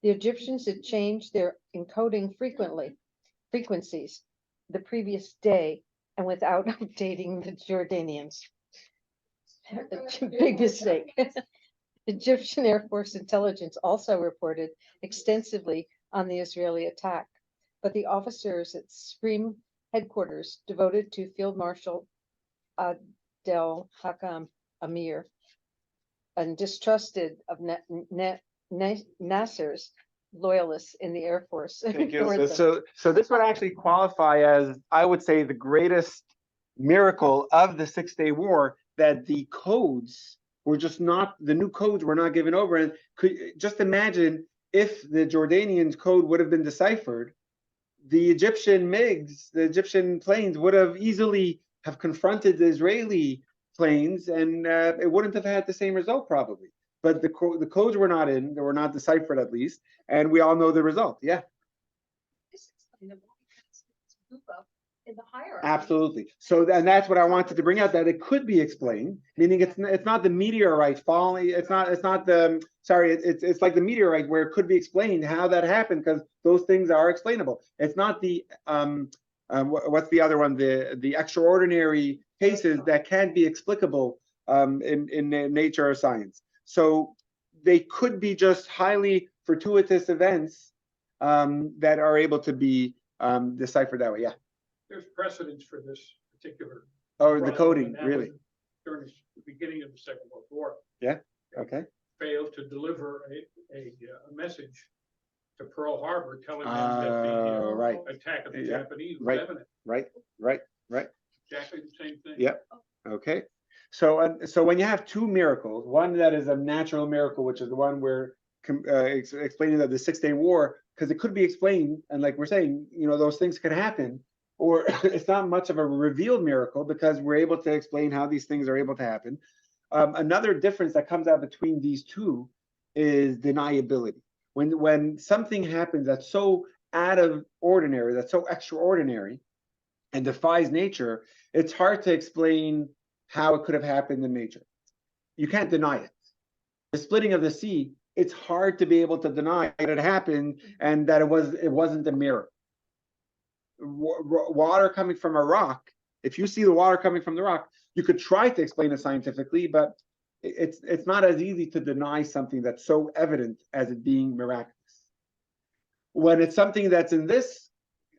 The Egyptians had changed their encoding frequencies the previous day, and without updating the Jordanians. Big mistake. Egyptian Air Force intelligence also reported extensively on the Israeli attack, but the officers at Supreme headquarters, devoted to Field Marshal Adel Hakam Amir, and distrusted of Nasser's loyalists in the Air Force. Thank you. So this would actually qualify as, I would say, the greatest miracle of the 6-day war, that the codes were just not, the new codes were not given over. And just imagine if the Jordanians' code would have been deciphered, the Egyptian MiGs, the Egyptian planes, would have easily have confronted the Israeli planes, and it wouldn't have had the same result probably. But the codes were not in, they were not deciphered at least, and we all know the result. Yeah. In the hierarchy. Absolutely. So, and that's what I wanted to bring out, that it could be explained, meaning it's not the meteorite falling. It's not the, sorry, it's like the meteorite, where it could be explained how that happened, because those things are explainable. It's not the what's the other one? The extraordinary cases that can't be explicable in nature or science. So they could be just highly fortuitous events that are able to be deciphered that way. Yeah. There's precedence for this particular. Oh, the problem, coding, and that really? was during the beginning of the Second World War. Yeah. Okay. Failed to deliver a message to Pearl Harbor telling them that the Right. attack of the Yeah. Japanese was Right. imminent. Right. right? Exactly the same thing. Yep. Okay. So when you have two miracles, one that is a natural miracle, which is the one we're explaining of the 6-Day War, because it could be explained, and like we're saying, those things could happen, or it's not much of a revealed miracle because we're able to explain how these things are able to happen. Another difference that comes out between these two is deniability. When something happens that's so out of ordinary, that's so extraordinary, and defies nature, it's hard to explain how it could have happened in nature. You can't deny it. The splitting of the sea, it's hard to be able to deny that it happened and that it wasn't a miracle. Water coming from a rock, if you see the water coming from the rock, you could try to explain it scientifically, but it's not as easy to deny something that's so evident as it being miraculous. When it's something that's in this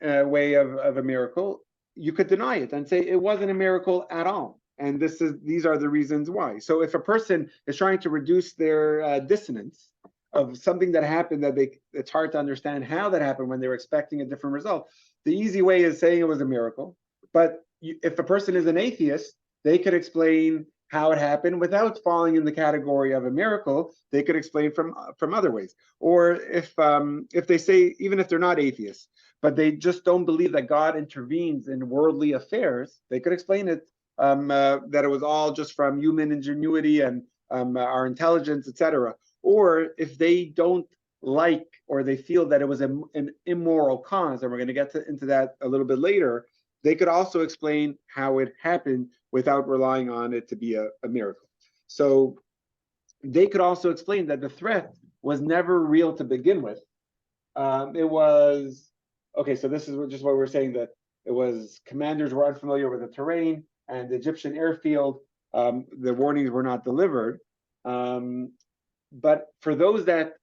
way of a miracle, you could deny it and say it wasn't a miracle at all. And these are the reasons why. So if a person is trying to reduce their dissonance of something that happened it's hard to understand how that happened when they were expecting a different result, the easy way is saying it was a miracle. But if a person is an atheist, they could explain how it happened without falling in the category of a miracle. They could explain from other ways. Or if they say, even if they're not atheists, but they just don't believe that God intervenes in worldly affairs, they could explain it that it was all just from human ingenuity and our intelligence, etc. Or if they don't like, or they feel that it was an immoral cause, and we're going to get into that a little bit later, they could also explain how it happened without relying on it to be a miracle. So they could also explain that the threat was never real to begin with. It was, okay, so this is just what we're saying, that it was commanders were unfamiliar with the terrain and the Egyptian airfield, the warnings were not delivered. But for those that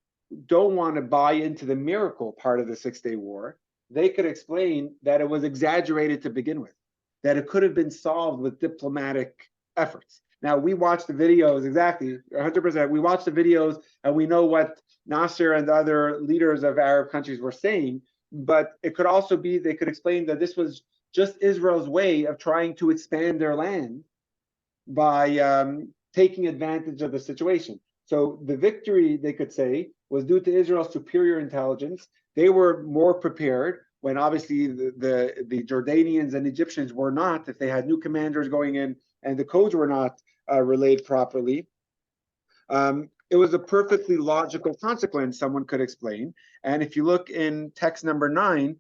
don't want to buy into the miracle part of the 6-Day War, they could explain that it was exaggerated to begin with, that it could have been solved with diplomatic efforts. Now, we watched the videos, exactly, 100%. We watched the videos and we know what Nasser and the other leaders of Arab countries were saying, but it could also be, they could explain that this was just Israel's way of trying to expand their land by taking advantage of the situation. So the victory, they could say, was due to Israel's superior intelligence. They were more prepared when obviously the Jordanians and Egyptians were not, if they had new commanders going in and the codes were not relayed properly. It was a perfectly logical consequence, someone could explain. And if you look in text number 9,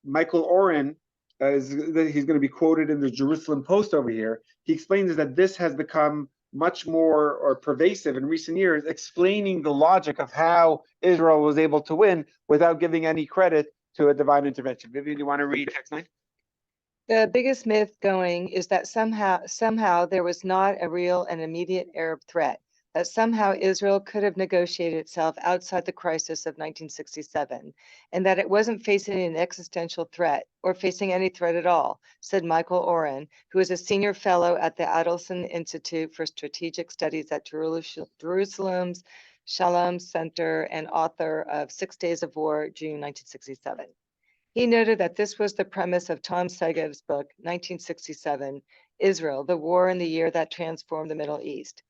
Michael Oren, he's going to be quoted in the Jerusalem Post over here. He explains that this has become much more pervasive in recent years, explaining the logic of how Israel was able to win without giving any credit to a divine intervention. Vivian, you want to read text 9? The biggest myth going is that somehow there was not a real and immediate Arab threat, that somehow Israel could have negotiated itself outside the crisis of 1967, and that it wasn't facing an existential threat or facing any threat at all, said Michael Oren, who is a senior fellow at the Adelson Institute for Strategic Studies at Jerusalem's Shalom Center and author of 6 Days of War, June 1967. He noted that this was the premise of Tom Segev's book, 1967, Israel, the War in the Year That Transformed the Middle East.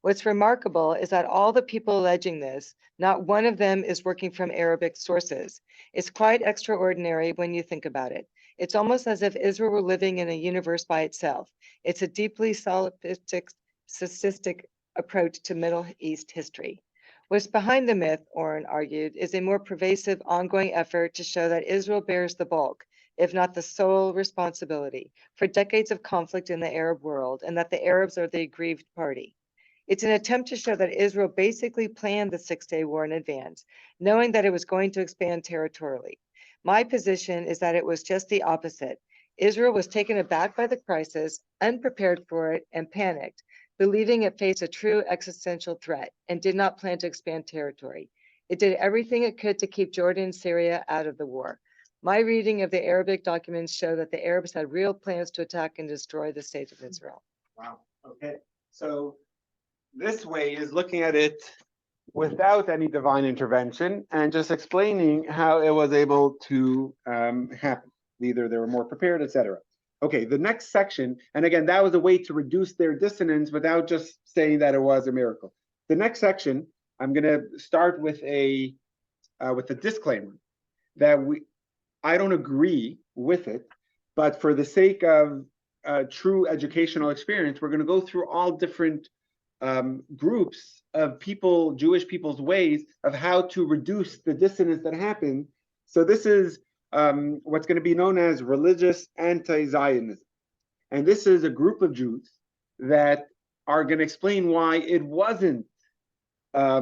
What's remarkable is that all the people alleging this, not one of them is working from Arabic sources. It's quite extraordinary when you think about it. It's almost as if Israel were living in a universe by itself. It's a deeply solipsistic approach to Middle East history. What's behind the myth, Oren argued, is a more pervasive ongoing effort to show that Israel bears the bulk, if not the sole responsibility, for decades of conflict in the Arab world, and that the Arabs are the aggrieved party. It's an attempt to show that Israel basically planned the 6-Day War in advance, knowing that it was going to expand territorially. My position is that it was just the opposite. Israel was taken aback by the crisis, unprepared for it, and panicked, believing it faced a true existential threat and did not plan to expand territory. It did everything it could to keep Jordan and Syria out of the war. My reading of the Arabic documents show that the Arabs had real plans to attack and destroy the state of Israel. Wow. Okay. So this way is looking at it without any divine intervention and just explaining how it was able to happen. Either they were more prepared, etc. Okay, the next section, and again, that was a way to reduce their dissonance without just saying that it was a miracle. The next section, I'm going to start with a disclaimer that I don't agree with it, but for the sake of true educational experience, we're going to go through all different groups of people, Jewish people's ways of how to reduce the dissonance that happened. So this is what's going to be known as religious anti-Zionism. And this is a group of Jews that are going to explain why it wasn't a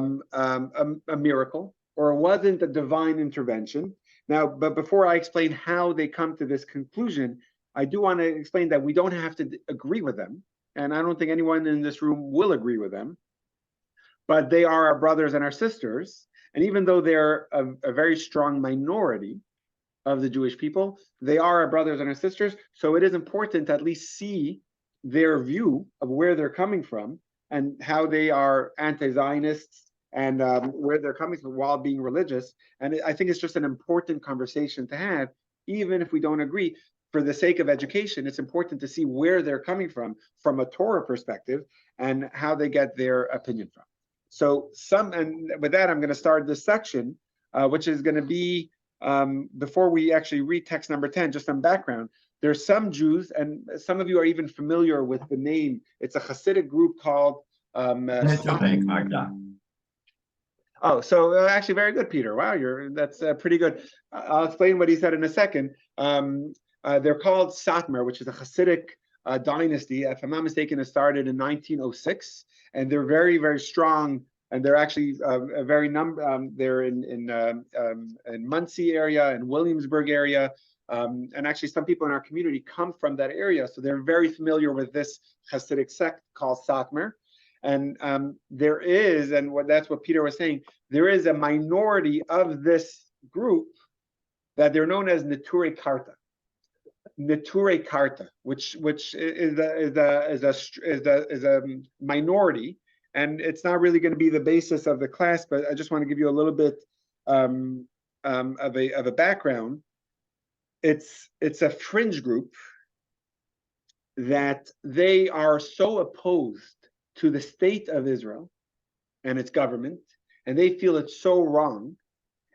miracle, or it wasn't a divine intervention. Now, but before I explain how they come to this conclusion, I do want to explain that we don't have to agree with them. And I don't think anyone in this room will agree with them. But they are our brothers and our sisters. And even though they're a very strong minority of the Jewish people, they are our brothers and our sisters. So it is important to at least see their view of where they're coming from and how they are anti-Zionists and where they're coming from while being religious. And I think it's just an important conversation to have, even if we don't agree. For the sake of education, it's important to see where they're coming from a Torah perspective, and how they get their opinion from. So and with that, I'm going to start this section, which is going to be, before we actually read text number 10, just some background. There's some Jews, and some of you are even familiar with the name. It's a Hasidic group called Oh, so actually very good, Peter. Wow, that's pretty good. I'll explain what he said in a second. They're called Satmar, which is a Hasidic dynasty. If I'm not mistaken, it started in 1906, and they're very, very strong. And they're actually a very they're in Muncie area and Williamsburg area. And actually, some people in our community come from that area, so they're very familiar with this Hasidic sect called Satmar. And there is, and that's what Peter was saying, there is a minority of this group that they're known as Neturei Karta. Neturei Karta, which is a minority, and it's not really going to be the basis of the class, but I just want to give you a little bit of a background. It's a fringe group that they are so opposed to the state of Israel and its government, and they feel it's so wrong,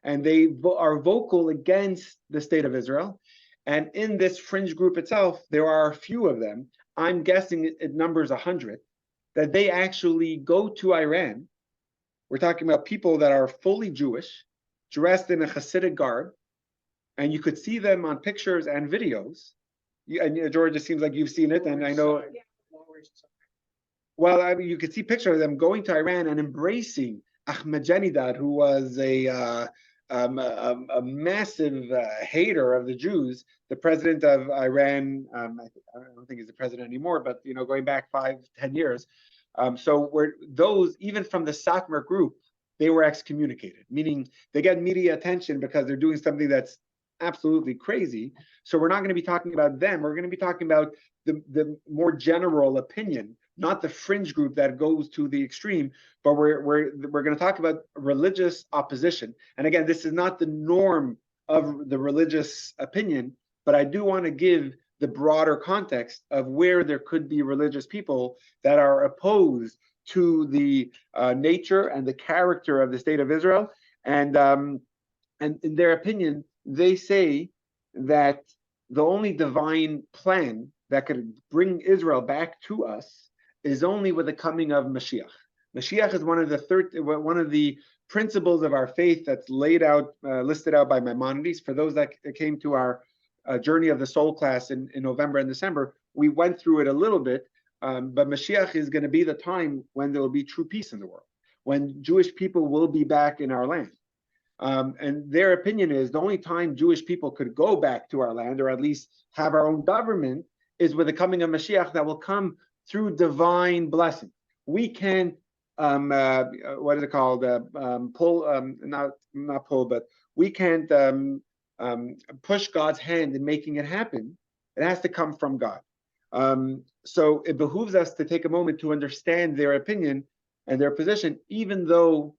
and they are vocal against the state of Israel. And in this fringe group itself, there are a few of them, I'm guessing it numbers 100, that they actually go to Iran. We're talking about people that are fully Jewish, dressed in a Hasidic garb, and you could see them on pictures and videos. And George, it seems like you've seen it, and I know. Well, I mean, you could see pictures of them going to Iran and embracing Ahmadinejad, who was a massive hater of the Jews, the president of Iran. I don't think he's the president anymore, but going back 5-10 years. So those, even from the Satmar group, they were excommunicated, meaning they get media attention because they're doing something that's absolutely crazy. So we're not going to be talking about them. We're going to be talking about the more general opinion, not the fringe group that goes to the extreme, but we're going to talk about religious opposition. And again, this is not the norm of the religious opinion, but I do want to give the broader context of where there could be religious people that are opposed to the nature and the character of the state of Israel. And in their opinion, they say that the only divine plan that could bring Israel back to us is only with the coming of Mashiach. Mashiach is one of the principles of our faith that's laid out, listed out by Maimonides. For those that came to our Journey of the Soul class in November and December, we went through it a little bit, but Mashiach is going to be the time when there will be true peace in the world, when Jewish people will be back in our land. And their opinion is the only time Jewish people could go back to our land, or at least have our own government, is with the coming of Mashiach that will come through divine blessing. We can't, what is it called? Not pull, but we can't push God's hand in making it happen. It has to come from God. So it behooves us to take a moment to understand their opinion and their position, even though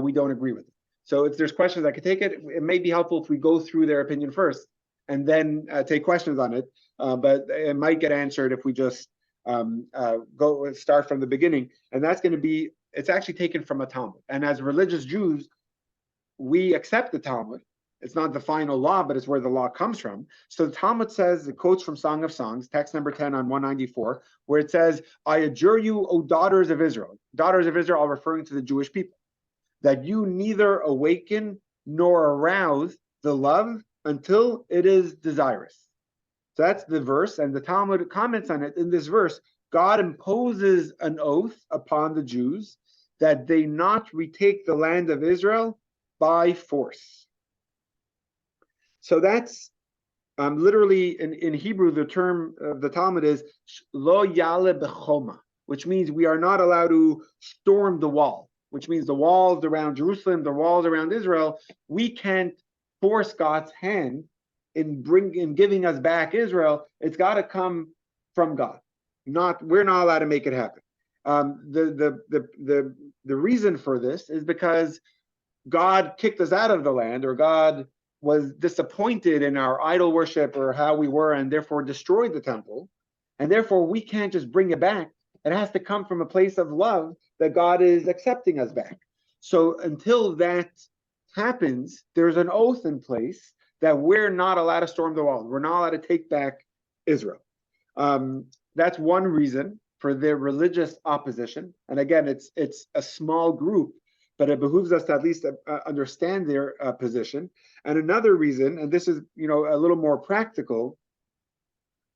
we don't agree with it. So if there's questions, I could take it. It may be helpful if we go through their opinion first and then take questions on it. but it might get answered if we just start from the beginning. And that's going to be, it's actually taken from a Talmud. And as religious Jews, we accept the Talmud. It's not the final law, but it's where the law comes from. So the Talmud says, it quotes from Song of Songs, text number 10 on 194, where it says, I adjure you, O daughters of Israel. Daughters of Israel are referring to the Jewish people, that you neither awaken nor arouse the love until it is desirous. So that's the verse, and the Talmud comments on it. In this verse, God imposes an oath upon the Jews that they not retake the land of Israel by force. So that's literally in Hebrew, the term of the Talmud is lo yale bechoma, which means we are not allowed to storm the wall, which means the walls around Jerusalem, the walls around Israel. We can't force God's hand in giving us back Israel. It's got to come from God. We're not allowed to make it happen. The reason for this is because God kicked us out of the land, or God was disappointed in our idol worship or how we were, and therefore destroyed the temple. And therefore we can't just bring it back. It has to come from a place of love that God is accepting us back. So until that happens, there's an oath in place that we're not allowed to storm the walls. We're not allowed to take back Israel. That's one reason for their religious opposition. And again, it's a small group, but it behooves us to at least understand their position. And another reason, and this is a little more practical.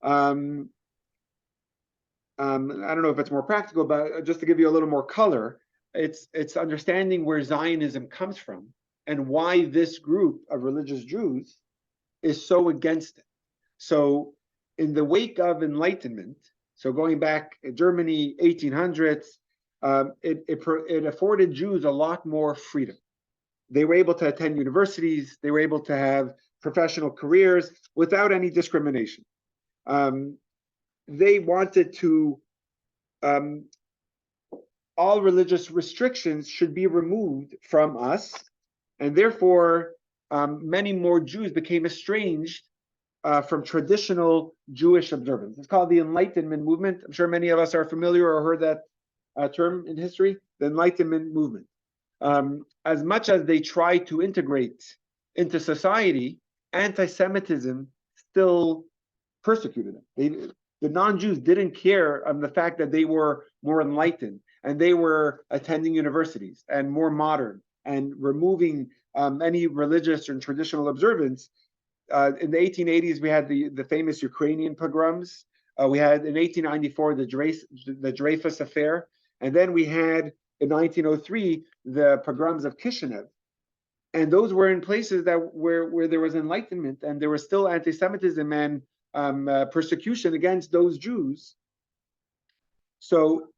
I don't know if it's more practical, but just to give you a little more color, it's understanding where Zionism comes from and why this group of religious Jews is so against it. So in the wake of Enlightenment, so going back Germany, 1800s, it afforded Jews a lot more freedom. They were able to attend universities. They were able to have professional careers without any discrimination. They wanted to, all religious restrictions should be removed from us, and therefore many more Jews became estranged from traditional Jewish observance. It's called the Enlightenment movement. I'm sure many of us are familiar or heard that term in history, the Enlightenment movement. As much as they tried to integrate into society, anti-Semitism still persecuted them. The non-Jews didn't care the fact that they were more enlightened and they were attending universities and more modern and removing any religious and traditional observance. In the 1880s, we had the famous Ukrainian pogroms. We had in 1894 the Dreyfus affair, and then we had in 1903 the pogroms of Kishinev, and those were in places where there was enlightenment and there was still anti-Semitism and persecution against those Jews. So,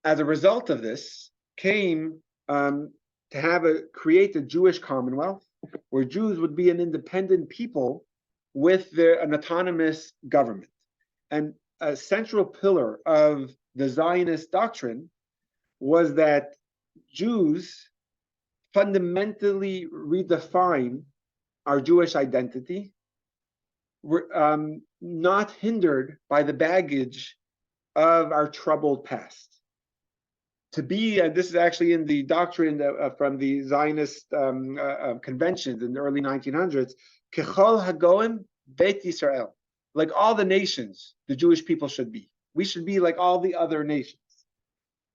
as a result of this, came to create a Jewish Commonwealth, where Jews would be an independent people with an autonomous government. And a central pillar of the Zionist doctrine was that Jews fundamentally redefine our Jewish identity, not hindered by the baggage of our troubled past. To be, and this is actually in the doctrine from the Zionist conventions in the early 1900s, Kechol Hagoim Beit Yisrael. Like all the nations, the Jewish people should be. We should be like all the other nations.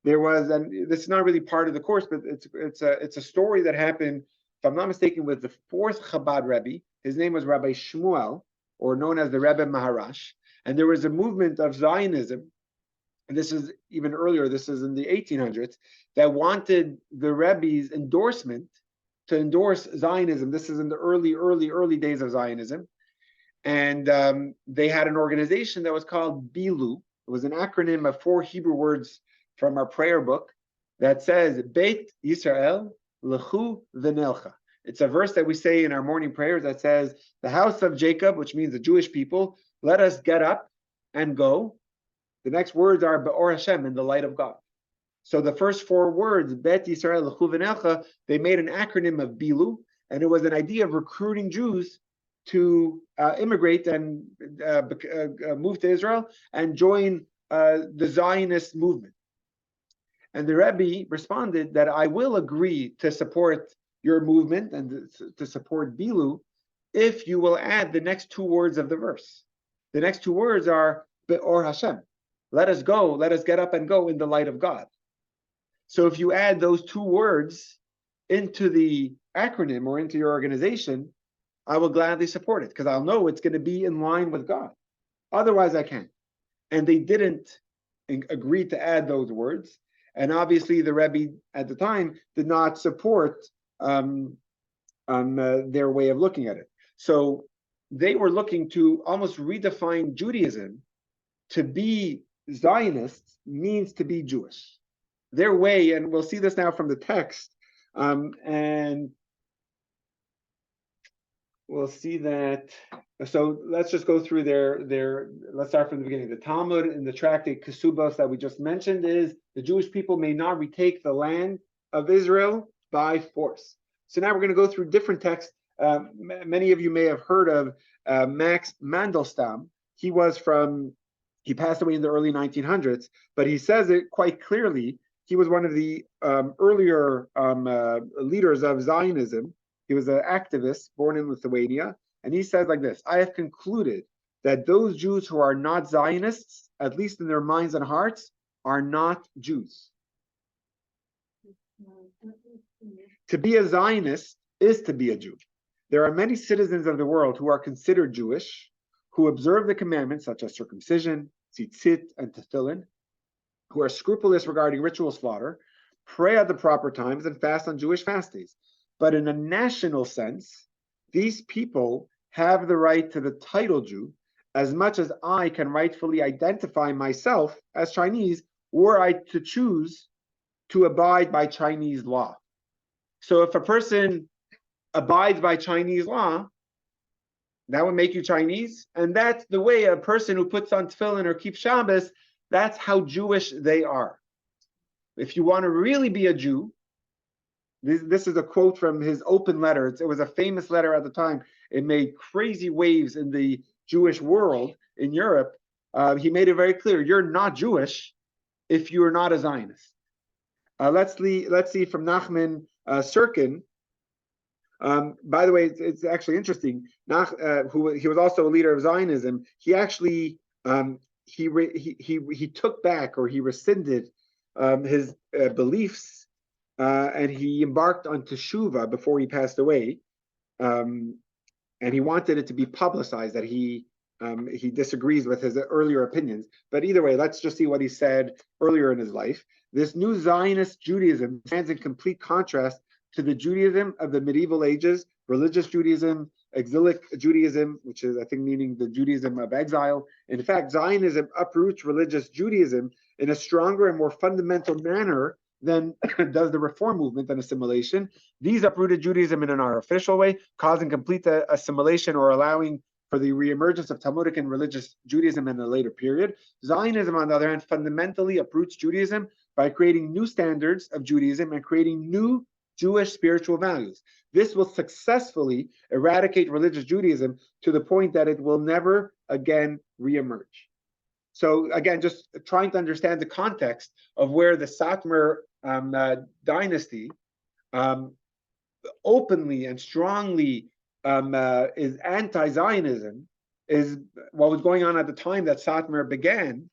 There was, and this is not really part of the course, but it's a story that happened, if I'm not mistaken, with the fourth Chabad Rebbe. His name was Rabbi Shmuel, or known as the Rebbe Maharash. And there was a movement of Zionism, and this is even earlier, this is in the 1800s, that wanted the Rebbe's endorsement to endorse Zionism. This is in the early days of Zionism. And they had an organization that was called BILU. It was an acronym of 4 Hebrew words from our prayer book that says, Beit Yisrael Lechu V'nelcha. It's a verse that we say in our morning prayers that says, the house of Jacob, which means the Jewish people, let us get up and go. The next words are Be'or Hashem, in the light of God. So the first 4 words, Bet Yisrael Lechu V'nelcha, they made an acronym of BILU, and it was an idea of recruiting Jews to immigrate and move to Israel and join the Zionist movement. And the Rebbe responded that I will agree to support your movement and to support Bilu if you will add the next two words of the verse. The next two words are Be'or Hashem. Let us go, let us get up and go in the light of God. So if you add those two words into the acronym or into your organization, I will gladly support it because I'll know it's going to be in line with God. Otherwise, I can't. And they didn't agree to add those words. And obviously, the Rebbe at the time did not support their way of looking at it. So they were looking to almost redefine Judaism. To be Zionist means to be Jewish. Their way, and we'll see this now from the text, and we'll see that. So let's just go through let's start from the beginning. The Talmud in the tractate Kesubos that we just mentioned is the Jewish people may not retake the land of Israel by force. So now we're going to go through different texts. Many of you may have heard of Max Mandelstam. He passed away in the early 1900s, but he says it quite clearly. He was one of the earlier leaders of Zionism. He was an activist born in Lithuania, and he says like this: I have concluded that those Jews who are not Zionists, at least in their minds and hearts, are not Jews. To be a Zionist is to be a Jew. There are many citizens of the world who are considered Jewish, who observe the commandments such as circumcision, tzitzit, and tefillin, who are scrupulous regarding ritual slaughter, pray at the proper times, and fast on Jewish fast days. But in a national sense, these people have the right to the title Jew as much as I can rightfully identify myself as Chinese were I to choose to abide by Chinese law. So if a person abides by Chinese law, that would make you Chinese. And that's the way a person who puts on tefillin or keeps Shabbos, that's how Jewish they are. If you want to really be a Jew, this is a quote from his open letter. It was a famous letter at the time. It made crazy waves in the Jewish world in Europe. He made it very clear, you're not Jewish if you're not a Zionist. Let's see from Nachman Sirkin. By the way, it's actually interesting. He was also a leader of Zionism. He actually he took back, or he rescinded his beliefs, and he embarked on teshuvah before he passed away. And he wanted it to be publicized that he disagrees with his earlier opinions. But either way, let's just see what he said earlier in his life. This new Zionist Judaism stands in complete contrast to the Judaism of the medieval ages, religious Judaism, exilic Judaism, which is, I think, meaning the Judaism of exile. In fact, Zionism uproots religious Judaism in a stronger and more fundamental manner than does the Reform movement and assimilation. These uprooted Judaism in an artificial way, causing complete assimilation or allowing for the reemergence of Talmudic and religious Judaism in a later period. Zionism, on the other hand, fundamentally uproots Judaism by creating new standards of Judaism and creating new Jewish spiritual values. This will successfully eradicate religious Judaism to the point that it will never again reemerge. So again, just trying to understand the context of where the Satmar dynasty openly and strongly is anti-Zionism, is what was going on at the time that Satmar began,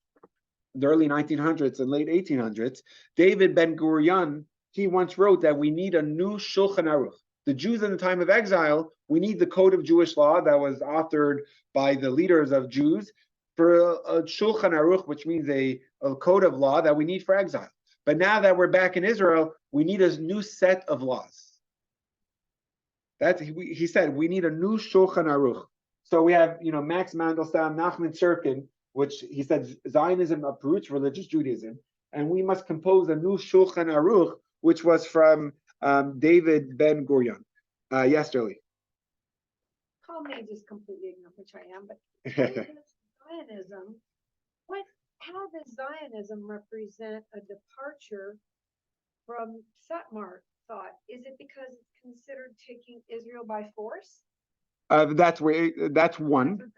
the early 1900s and late 1800s. David Ben-Gurion, he once wrote that we need a new Shulchan Aruch. The Jews in the time of exile, we need the code of Jewish law that was authored by the leaders of Jews for a Shulchan Aruch, which means a code of law that we need for exile. But now that we're back in Israel, we need a new set of laws. He said, we need a new Shulchan Aruch. So we have, Max Mandelstam, Nachman Sirkin, which he said Zionism uproots religious Judaism, and we must compose a new Shulchan Aruch, which was from David Ben-Gurion. Yes, Jolie. Call me just completely ignorant, which I am, but Zionism, how does Zionism represent a departure from Satmar thought? Is it because it's considered taking Israel by force? That's one.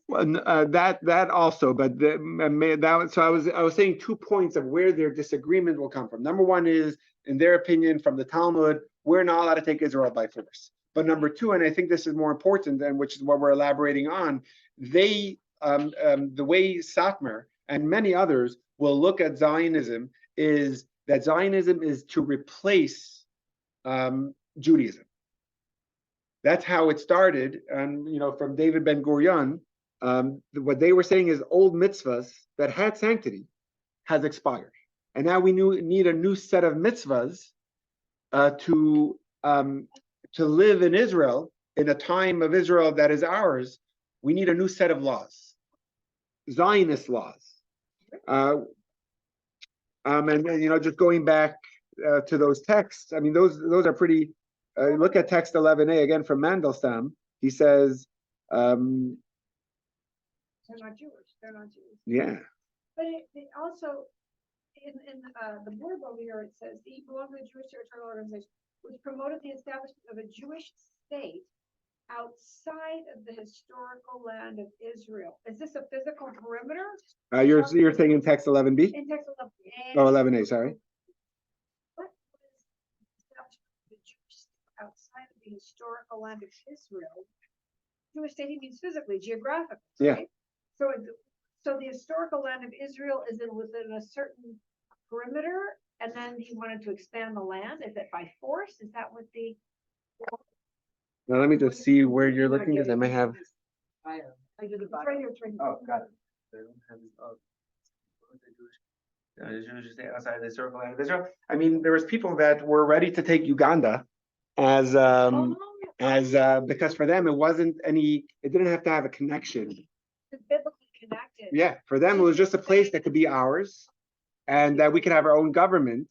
Well, that also, but so I was saying 2 points of where their disagreement will come from. Number one is, in their opinion, from the Talmud, we're not allowed to take Israel by force. But number two, and I think this is more important, and which is what we're elaborating on, the way Satmar and many others will look at Zionism is that Zionism is to replace Judaism. That's how it started, and from David Ben Gurion. What they were saying is old mitzvahs that had sanctity has expired, and now we need a new set of mitzvahs to live in Israel in a time of Israel that is ours. We need a new set of laws, Zionist laws, and then just going back to those texts. I mean, those are pretty. Look at text 11a again from Mandelstam. He says. They're not Jewish. They're not Jews. Yeah. But it also, in the blurb over here, it says, they belong to the Jewish Territorial Organization, which promoted the establishment of a Jewish state outside of the historical land of Israel. Is this a physical perimeter? You're saying in text 11b? In text 11a. Oh, 11a, sorry. What was the establishment of the Jewish state outside of the historical land of Israel? Jewish state means physically, geographically, right? Yeah. So the historical land of Israel is within a certain perimeter, and then he wanted to expand the land. Is it by force? Is that what the? Now let me just see where you're looking, because I may have. It's right here. It's right here. Oh, got it. They don't have Jewish state outside the historical land of Israel. I mean, there was people that were ready to take Uganda as because for them it didn't have to have a connection. It's biblically connected. Yeah, for them it was just a place that could be ours, and that we could have our own government,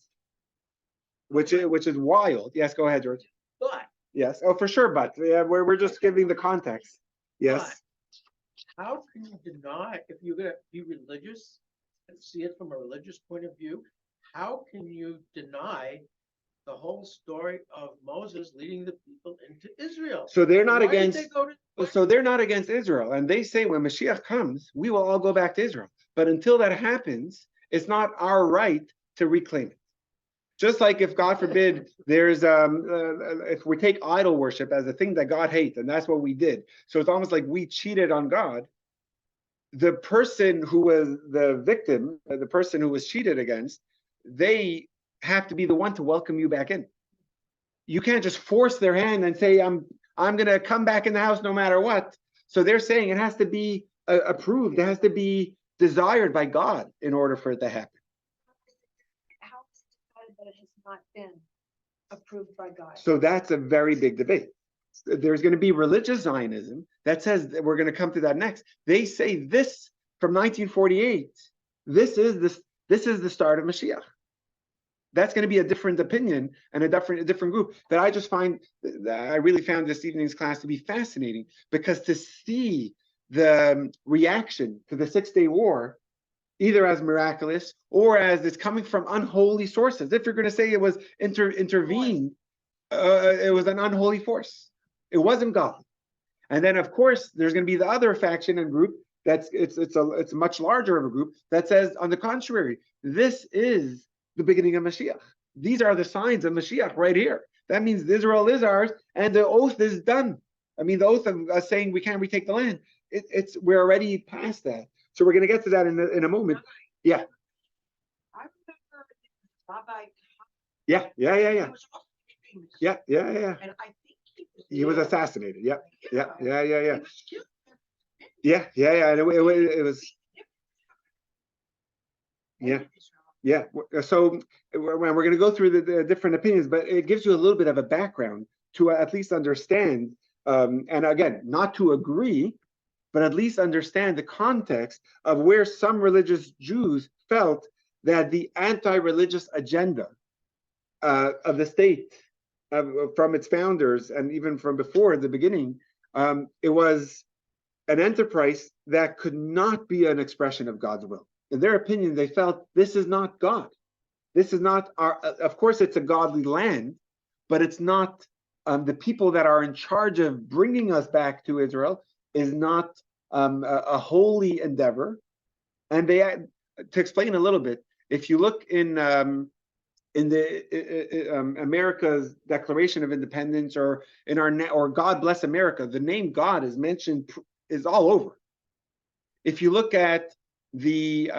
which is wild. Yes, go ahead, George. But yes, oh for sure, but yeah, we're just giving the context. Yes. But how can you deny, if you're gonna be religious and see it from a religious point of view, how can you deny the whole story of Moses leading the people into Israel? So they're not against. So they're not against Israel, and they say when Mashiach comes, we will all go back to Israel. But until that happens, it's not our right to reclaim it. Just like if God forbid there's if we take idol worship as a thing that God hates, and that's what we did. So it's almost like we cheated on God. The person who was the victim, the person who was cheated against, they have to be the one to welcome you back in. You can't just force their hand and say, I'm going to come back in the house no matter what. So they're saying it has to be approved. It has to be desired by God in order for it to happen. How is it decided that it has not been approved by God? So that's a very big debate. There's going to be religious Zionism that says that we're going to come to that next. They say this from 1948. This is the start of Mashiach. That's going to be a different opinion and a different group. But I just I really found this evening's class to be fascinating, because to see the reaction to the 6-Day War, either as miraculous or as it's coming from unholy sources. If you're going to say it was intervened, it was an unholy force. It wasn't God. And then of course there's going to be the other faction and group it's much larger of a group that says, on the contrary, this is the beginning of Mashiach. These are the signs of Mashiach right here. That means Israel is ours, and the oath is done. I mean, the oath of us saying we can't retake the land, we're already past that. So we're going to get to that in a moment. Yeah. I remember Rabbi. Yeah. Yeah. And I think he was assassinated. Yeah. Yeah. And it was. Yeah. Yeah, so we're going to go through the different opinions, but it gives you a little bit of a background to at least understand, and again, not to agree, but at least understand the context of where some religious Jews felt that the anti-religious agenda of the state, from its founders and even from before the beginning, it was an enterprise that could not be an expression of God's will. In their opinion, they felt this is not God. This is not our, of course, it's a godly land, but it's not the people that are in charge of bringing us back to Israel is not a holy endeavor. And to explain a little bit, if you look in the America's Declaration of Independence, or in or God Bless America, the name God is mentioned, is all over. If you look at the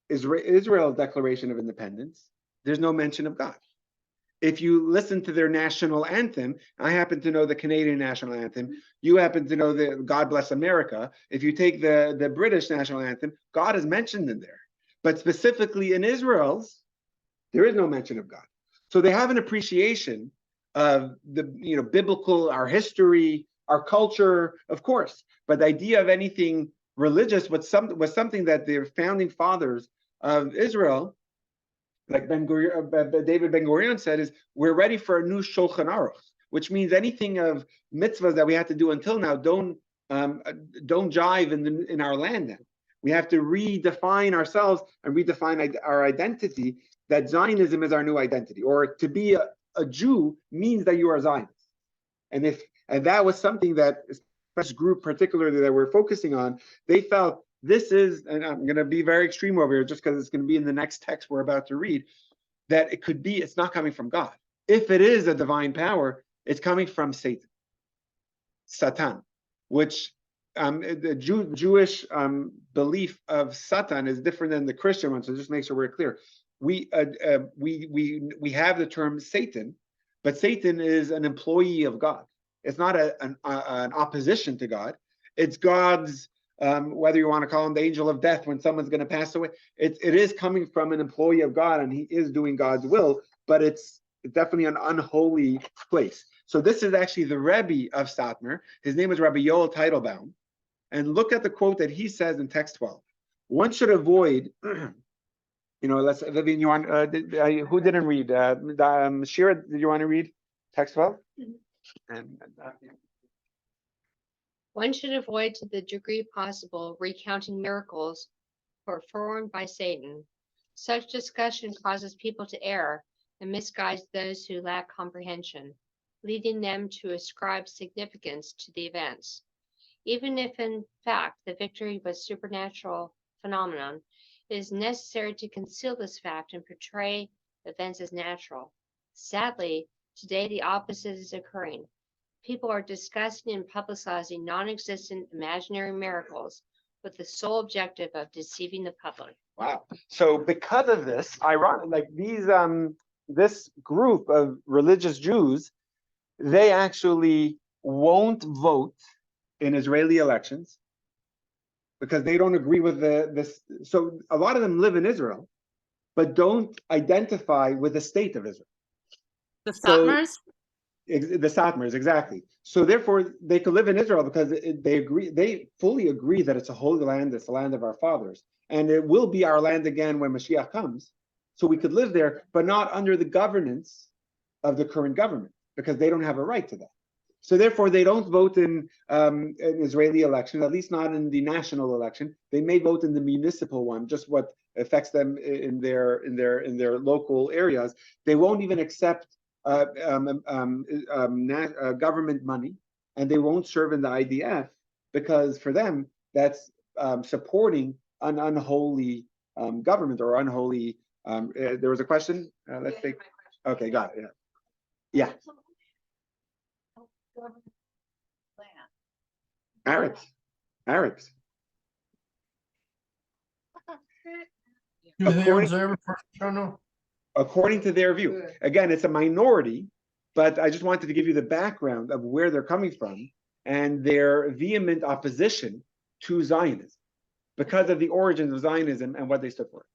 Israel Declaration of Independence, there's no mention of God. If you listen to their national anthem, I happen to know the Canadian national anthem, you happen to know the God Bless America. If you take the British national anthem, God is mentioned in there. But specifically in Israel's, there is no mention of God. So they have an appreciation of the biblical, our history, our culture, of course. But the idea of anything religious was something that the founding fathers of Israel, like David Ben-Gurion said, is we're ready for a new Shulchan Aruch, which means anything of mitzvahs that we had to do until now don't jive in our land now. We have to redefine ourselves and redefine our identity, that Zionism is our new identity, or to be a Jew means that you are Zionist. And that was something that this group particularly that we're focusing on, they felt this is, and I'm going to be very extreme over here just because it's going to be in the next text we're about to read, that it's not coming from God. If it is a divine power, it's coming from Satan, Satan, which the Jewish belief of Satan is different than the Christian one. So just make sure we're clear. We have the term Satan, but Satan is an employee of God. It's not an opposition to God. It's God's, whether you want to call him the angel of death when someone's going to pass away. It is coming from an employee of God, and he is doing God's will, but it's definitely an unholy place. So this is actually the Rebbe of Satmar. His name is Rabbi Yoel Teitelbaum. And look at the quote that he says in text 12. One should avoid, let's, Vivian, you want, who didn't read? Shira, did you want to read text 12? One should avoid to the degree possible recounting miracles performed by Satan. Such discussion causes people to err and misguides those who lack comprehension, leading them to ascribe significance to the events. Even if in fact the victory was supernatural phenomenon, it is necessary to conceal this fact and portray events as natural. Sadly, today the opposite is occurring. People are discussing and publicizing non-existent imaginary miracles with the sole objective of deceiving the public. Wow. So because of this, ironic, like this group of religious Jews, they actually won't vote in Israeli elections because they don't agree with this. So a lot of them live in Israel, but don't identify with the state of Israel. The Satmars? The Satmars, exactly. So therefore, they could live in Israel because they fully agree that it's a holy land, it's the land of our fathers, and it will be our land again when Mashiach comes. So we could live there, but not under the governance of the current government, because they don't have a right to that. So therefore, they don't vote in an Israeli election, at least not in the national election. They may vote in the municipal one, just what affects them in their local areas. They won't even accept government money, and they won't serve in the IDF because for them that's supporting an unholy government or unholy. There was a question. Let's take. Okay, got it. Yeah. Arabs. Do they observe Rosh Hashanah? According to their view. Again, it's a minority, but I just wanted to give you the background of where they're coming from and their vehement opposition to Zionism because of the origins of Zionism and what they stood for.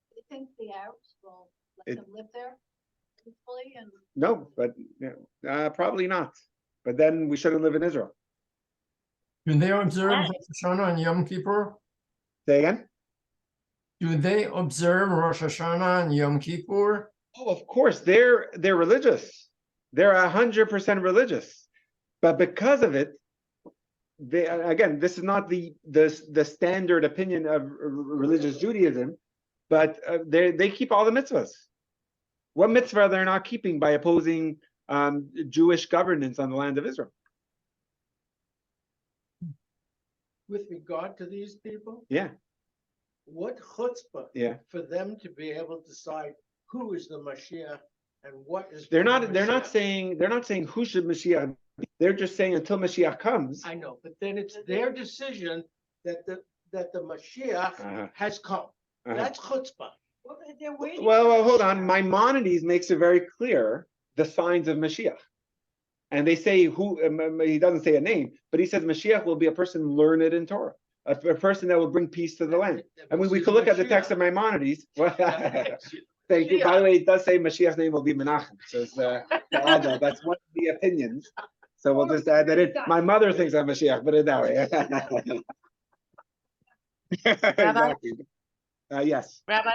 Do you think the Arabs will let them live there peacefully? No, but probably not. But then we shouldn't live in Israel. Do they observe Rosh Hashanah and Yom Kippur? Say again? Do they observe Rosh Hashanah and Yom Kippur? Oh, of course, they're religious. They're 100% religious. But because of it, again, this is not the standard opinion of religious Judaism, but they keep all the mitzvahs. What mitzvah they're not keeping by opposing Jewish governance on the land of Israel. With regard to these people, Yeah, what chutzpah yeah. for them to be able to decide who is the Mashiach and what is. They're from the not Mashiach. saying who should Mashiach be. They're just saying until Mashiach comes. I know, but then it's their decision that the Mashiach has come. That's chutzpah. Well, hold on. Maimonides makes it very clear the signs of Mashiach. And they say who, he doesn't say a name, but he says Mashiach will be a person learned in Torah, a person that will bring peace to the land. I mean, we could look at the text of Maimonides. Thank you. By the way, it does say Mashiach's name will be Menachem. So it's, that's one of the opinions. So we'll just add that in. My mother thinks I'm Mashiach, but in that way. Exactly. Yes. Rabbi,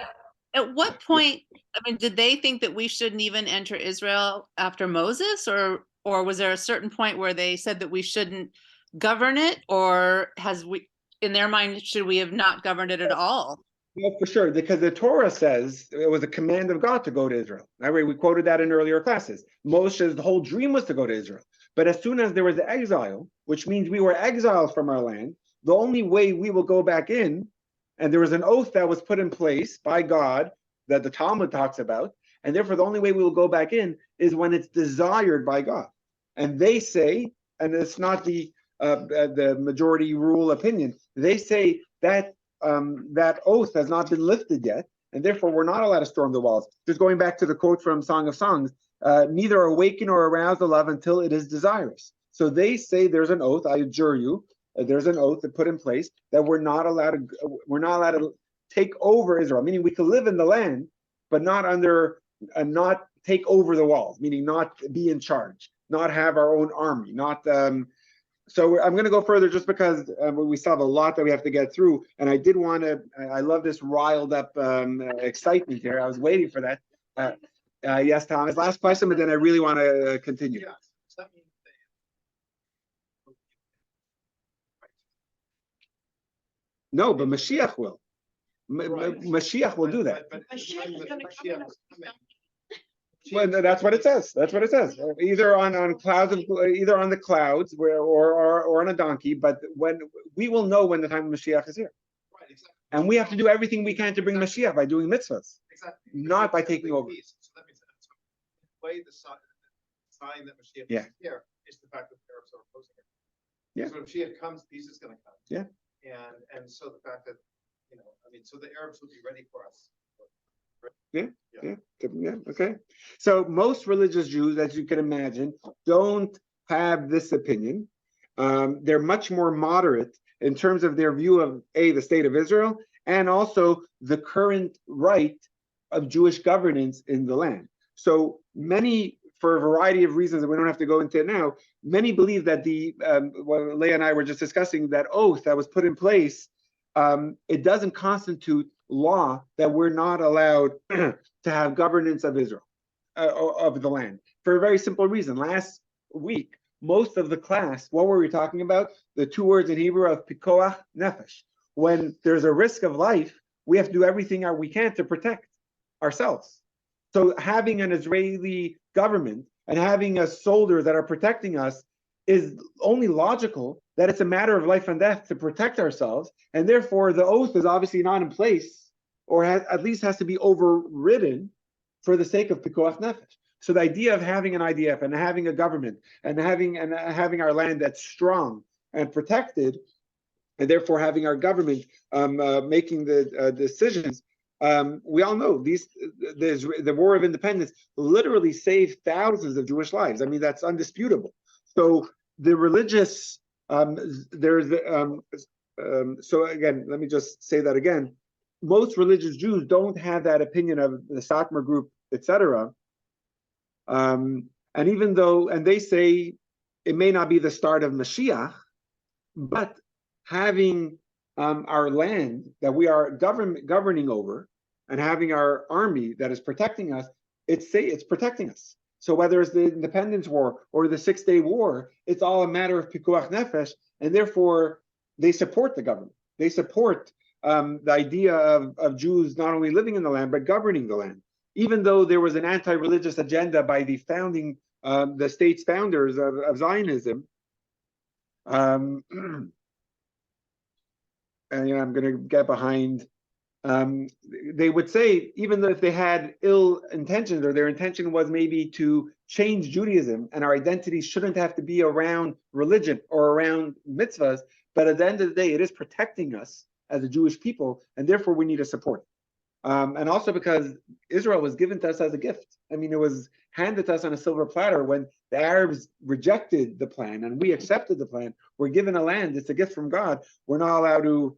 at what point, I mean, did they think that we shouldn't even enter Israel after Moses, or was there a certain point where they said that we shouldn't govern it, or has we, in their mind, should we have not governed it at all? Well, for sure, because the Torah says it was a command of God to go to Israel. Right? We quoted that in earlier classes. Moshe's the whole dream was to go to Israel. But as soon as there was exile, which means we were exiled from our land, the only way we will go back in, and there was an oath that was put in place by God that the Talmud talks about, and therefore the only way we will go back in is when it's desired by God. And they say, and it's not the majority rule opinion, they say that that oath has not been lifted yet, and therefore we're not allowed to storm the walls. Just going back to the quote from Song of Songs, neither awaken or arouse the love until it is desirous. So they say there's an oath, I adjure you, there's an oath that put in place that we're not allowed to take over Israel, meaning we can live in the land, but not not take over the walls, meaning not be in charge, not have our own army, not. So I'm going to go further just because we still have a lot that we have to get through, and I did want to. I love this riled up excitement here. I was waiting for that. Yes, Thomas. Last question, but then I really want to continue. Yeah. Does that mean No, but Mashiach will. Right. Mashiach will do that. But Mashiach is coming. Well, that's what it says. That's what it says. Either on clouds, either on the clouds, or on a donkey. But when we will know when the time of Mashiach is here, Right, exactly. and we have to do everything we can to bring Mashiach by doing mitzvahs, Exactly. not by taking over. So that means the way the sign that Mashiach Yeah. is here is the fact that the Arabs are opposing it. Yeah. So when Mashiach comes, peace is going to come. Yeah. And so the fact that so the Arabs will be ready for us. Yeah, okay. So most religious Jews, as you can imagine, don't have this opinion. They're much more moderate in terms of their view of the state of Israel and also the current right of Jewish governance in the land. So many, for a variety of reasons that we don't have to go into now, many believe that what Leah and I were just discussing, that oath that was put in place, it doesn't constitute law that we're not allowed to have governance of Israel, of the land, for a very simple reason. Last week, most of the class, what were we talking about? The two words in Hebrew of pikoach nefesh. When there's a risk of life, we have to do everything we can to protect ourselves. So having an Israeli government and having soldiers that are protecting us is only logical that it's a matter of life and death to protect ourselves, and therefore the oath is obviously not in place, or at least has to be overridden for the sake of pikuach nefesh. So the idea of having an IDF and having a government and having our land that's strong and protected, and therefore having our government making the decisions. We all know the War of Independence literally saved thousands of Jewish lives. I mean, that's undisputable. So the religious, so again, let me just say that again. Most religious Jews don't have that opinion of the Satmar group, etc. And even though, and they say it may not be the start of Mashiach, but having our land that we are governing over and having our army that is protecting us, it's protecting us. So whether it's the Independence War or the 6-Day War, it's all a matter of pikuach nefesh, and therefore they support the government. They support the idea of Jews not only living in the land, but governing the land. Even though there was an anti-religious agenda by the founding the state's founders of Zionism, and I'm going to get behind. They would say, even though if they had ill intentions, or their intention was maybe to change Judaism, and our identity shouldn't have to be around religion or around mitzvahs, but at the end of the day, it is protecting us as a Jewish people, and therefore we need to support it. And also because Israel was given to us as a gift. I mean, it was handed to us on a silver platter when the Arabs rejected the plan and we accepted the plan. We're given a land, it's a gift from God. We're not allowed to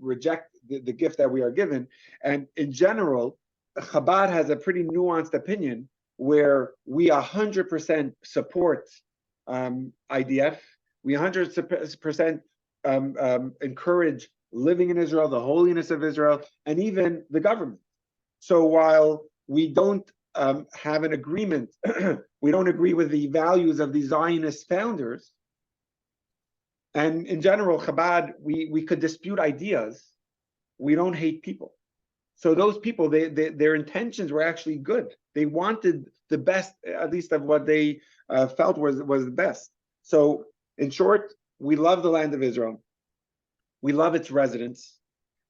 reject the gift that we are given. And in general, Chabad has a pretty nuanced opinion where we 100% support IDF. We 100% encourage living in Israel, the holiness of Israel, and even the government. So while we don't have an agreement, we don't agree with the values of the Zionist founders, and in general, Chabad, we could dispute ideas. We don't hate people. So those people, their intentions were actually good. They wanted the best, at least of what they felt was the best. So in short, we love the land of Israel. We love its residents,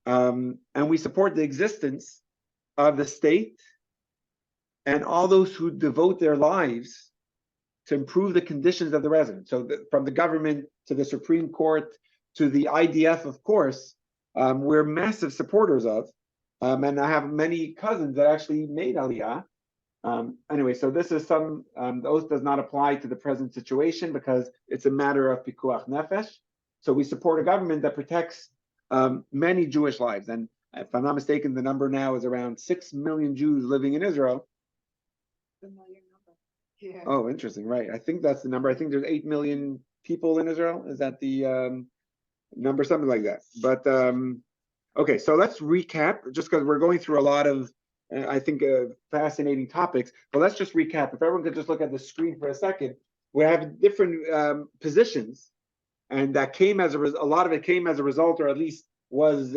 and we support the existence of the state and all those who devote their lives to improve the conditions of the residents. So from the government to the Supreme Court to the IDF, of course, we're massive supporters of, and I have many cousins that actually made Aliyah. Anyway, so this is the oath does not apply to the present situation because it's a matter of pikuach nefesh. So we support a government that protects many Jewish lives. And if I'm not mistaken, the number now is around 6 million Jews living in Israel. Yeah. Oh, interesting. Right. I think that's the number. I think there's 8 million people in Israel. Is that the number? Something like that. But okay, so let's recap just because we're going through a lot of, I think, fascinating topics. But let's just recap. If everyone could just look at the screen for a second, we have different positions. And that came as a lot of it came as a result, or at least was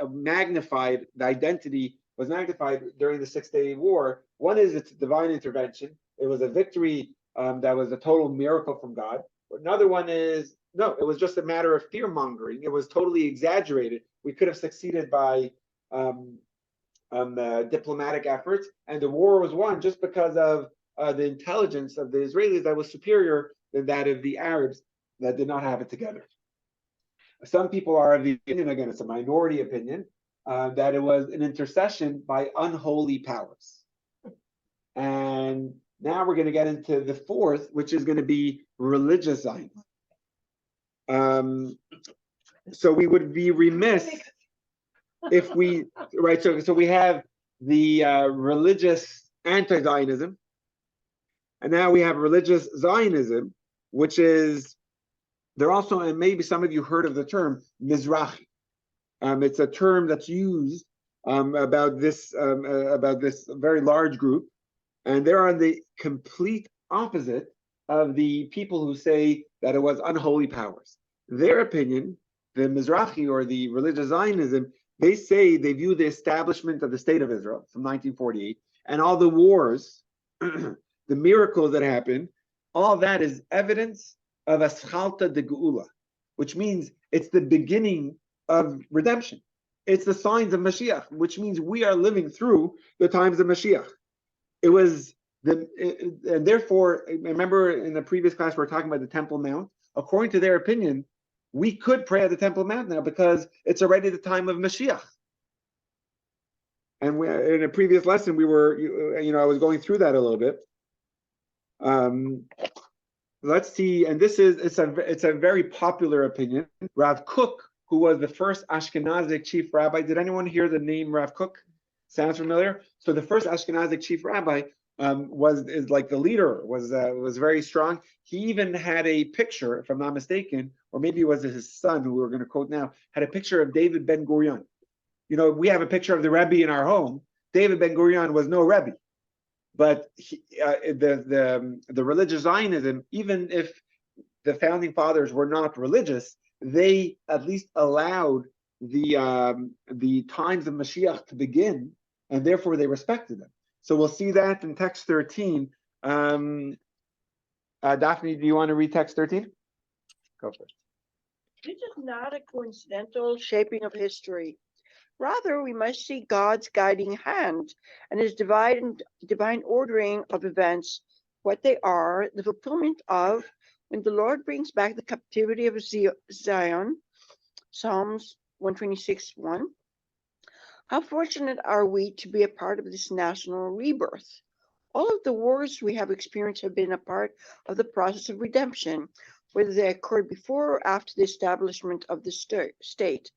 magnified. The identity was magnified during the 6-Day War. One is its divine intervention. It was a victory that was a total miracle from God. Another one is no, it was just a matter of fear mongering. It was totally exaggerated. We could have succeeded by diplomatic efforts, and the war was won just because of the intelligence of the Israelis that was superior than that of the Arabs that did not have it together. Some people are of the opinion, again, it's a minority opinion, that it was an intercession by unholy powers. And now we're going to get into the fourth, which is going to be religious Zionism. So we would be remiss if we, right, so we have the religious anti-Zionism, and now we have religious Zionism, which is, they're also, and maybe some of you heard of the term Mizrahi. It's a term that's used about this very large group, and they're on the complete opposite of the people who say that it was unholy powers. Their opinion, the Mizrahi or the religious Zionism, they say they view the establishment of the state of Israel from 1948 and all the wars, the miracles that happened, all that is evidence of Aschalta de Geula, which means it's the beginning of redemption. It's the signs of Mashiach, which means we are living through the times of Mashiach. It was and therefore, remember in the previous class, we were talking about the Temple Mount. According to their opinion, we could pray at the Temple Mount now because it's already the time of Mashiach. And in a previous lesson, we were, I was going through that a little bit. Let's see, and it's a very popular opinion. Rav Kook, who was the first Ashkenazic chief rabbi. Did anyone hear the name Rav Kook? Sounds familiar? So the first Ashkenazic chief rabbi is like the leader, was very strong. He even had a picture, if I'm not mistaken, or maybe it was his son, who we're going to quote now, had a picture of David Ben Gurion. We have a picture of the Rebbe in our home. David Ben Gurion was no Rebbe. But the religious Zionism, even if the founding fathers were not religious, they at least allowed the times of Mashiach to begin, and therefore they respected them. So we'll see that in text 13 Daphne, do you want to read text 13? Go for it. This is not a coincidental shaping of history. Rather, we must see God's guiding hand and his divine ordering of events, what they are, the fulfillment of when the Lord brings back the captivity of Zion, Psalms 126:1. How fortunate are we to be a part of this national rebirth? All of the wars we have experienced have been a part of the process of redemption, whether they occurred before or after the establishment of the state,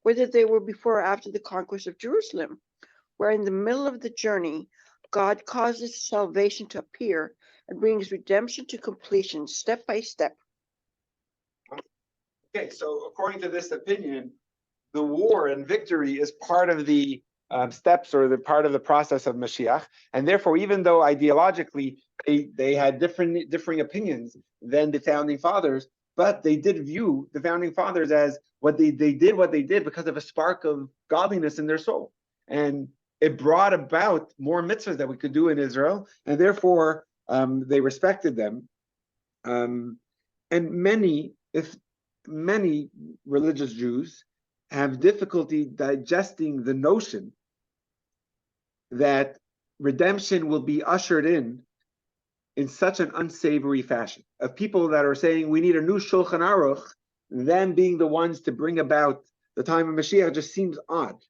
whether they were before or after the conquest of Jerusalem, where in the middle of the journey, God causes salvation to appear and brings redemption to completion step by step. Okay, so according to this opinion, the war and victory is part of the steps or the part of the process of Mashiach, and therefore, even though ideologically they had differing opinions than the founding fathers, but they did view the founding fathers as what they did because of a spark of godliness in their soul, and it brought about more mitzvahs that we could do in Israel, and therefore they respected them. And many religious Jews have difficulty digesting the notion that redemption will be ushered in such an unsavory fashion, of people that are saying we need a new Shulchan Aruch, them being the ones to bring about the time of Mashiach just seems odd.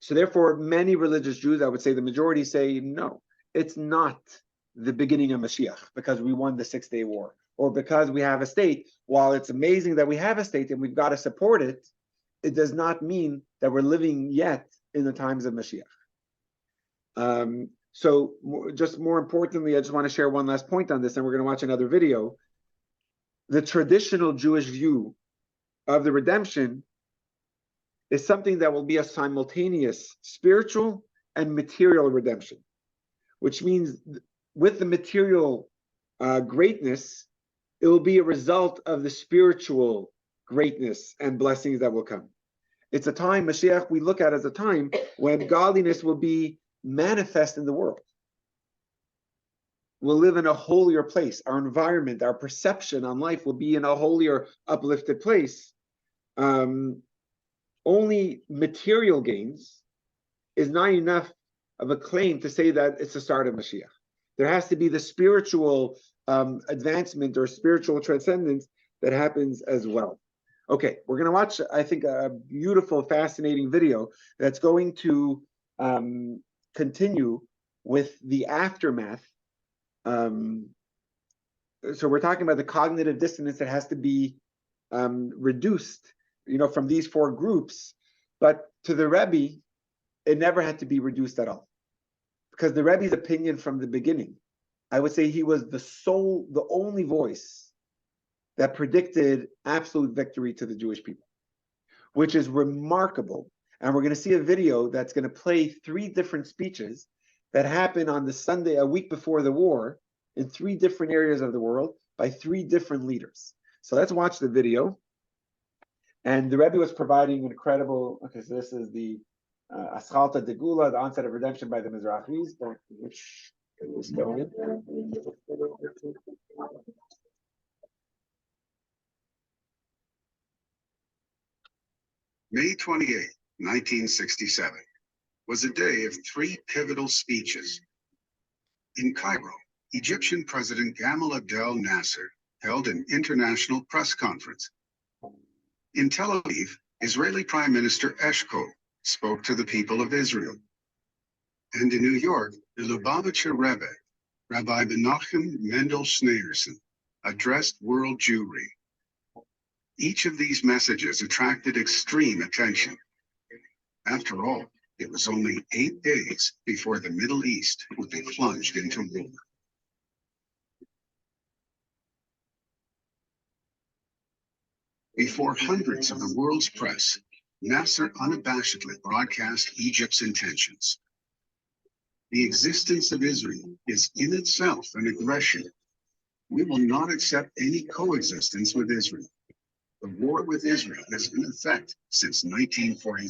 So therefore, many religious Jews, I would say the majority, say no, it's not the beginning of Mashiach because we won the 6-day war, or because we have a state. While it's amazing that we have a state and we've got to support it, it does not mean that we're living yet in the times of Mashiach. So just more importantly, I just want to share one last point on this, and we're going to watch another video. The traditional Jewish view of the redemption is something that will be a simultaneous spiritual and material redemption, which means with the material greatness, it will be a result of the spiritual greatness and blessings that will come. It's a time, Mashiach, we look at as a time when godliness will be manifest in the world. We'll live in a holier place. Our environment, our perception on life will be in a holier, uplifted place. Only material gains is not enough of a claim to say that it's the start of Mashiach. There has to be the spiritual advancement or spiritual transcendence that happens as well. Okay, we're going to watch, I think, a beautiful, fascinating video that's going to continue with the aftermath. So we're talking about the cognitive dissonance that has to be reduced, from these 4 groups. But to the Rebbe, it never had to be reduced at all, because the Rebbe's opinion from the beginning, I would say he was the only voice that predicted absolute victory to the Jewish people, which is remarkable. And we're going to see a video that's going to play 3 different speeches that happened on the Sunday, a week before the war, in 3 different areas of the world by 3 different leaders. So let's watch the video. And the Rebbe was providing incredible, okay, so this is the Aschalta de Gula, the onset of redemption by the Mizrachis, which is going. May 28, 1967, was a day of 3 pivotal speeches. In Cairo, Egyptian President Gamal Abdel Nasser held an international press conference. In Tel Aviv, Israeli Prime Minister Eshkol spoke to the people of Israel. And in New York, the Lubavitcher Rebbe, Rabbi Menachem Mendel Schneerson, addressed world Jewry. Each of these messages attracted extreme attention. After all, it was only 8 days before the Middle East would be plunged into war. Before hundreds of the world's press, Nasser unabashedly broadcast Egypt's intentions. The existence of Israel is in itself an aggression. We will not accept any coexistence with Israel. The war with Israel has been in effect since 1948.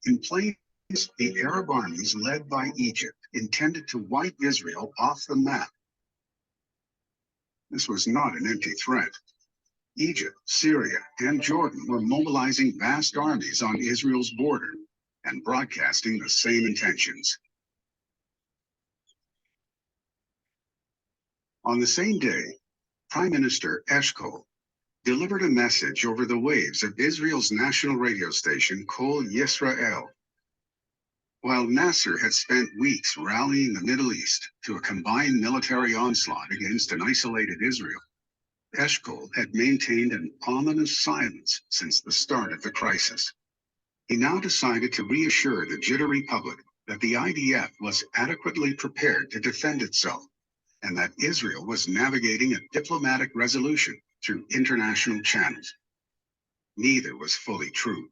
In plain The Arab armies led by Egypt intended to wipe Israel off the map. This was not an empty threat. Egypt, Syria, and Jordan were mobilizing vast armies on Israel's border and broadcasting the same intentions. On the same day, Prime Minister Eshkol delivered a message over the waves of Israel's national radio station, Kol Yisrael. While Nasser had spent weeks rallying the Middle East to a combined military onslaught against an isolated Israel, Eshkol had maintained an ominous silence since the start of the crisis. He now decided to reassure the jittery public that the IDF was adequately prepared to defend itself, and that Israel was navigating a diplomatic resolution through international channels. Neither was fully true.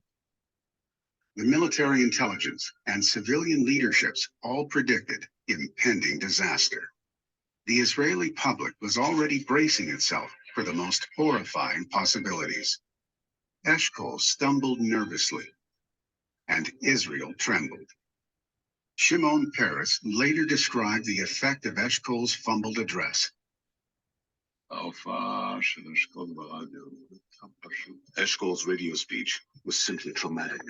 The military intelligence and civilian leaderships all predicted impending disaster. The Israeli public was already bracing itself for the most horrifying possibilities. Eshkol stumbled nervously, and Israel trembled. Shimon Peres later described the effect of Eshkol's fumbled address. Eshkol's radio speech was simply traumatic.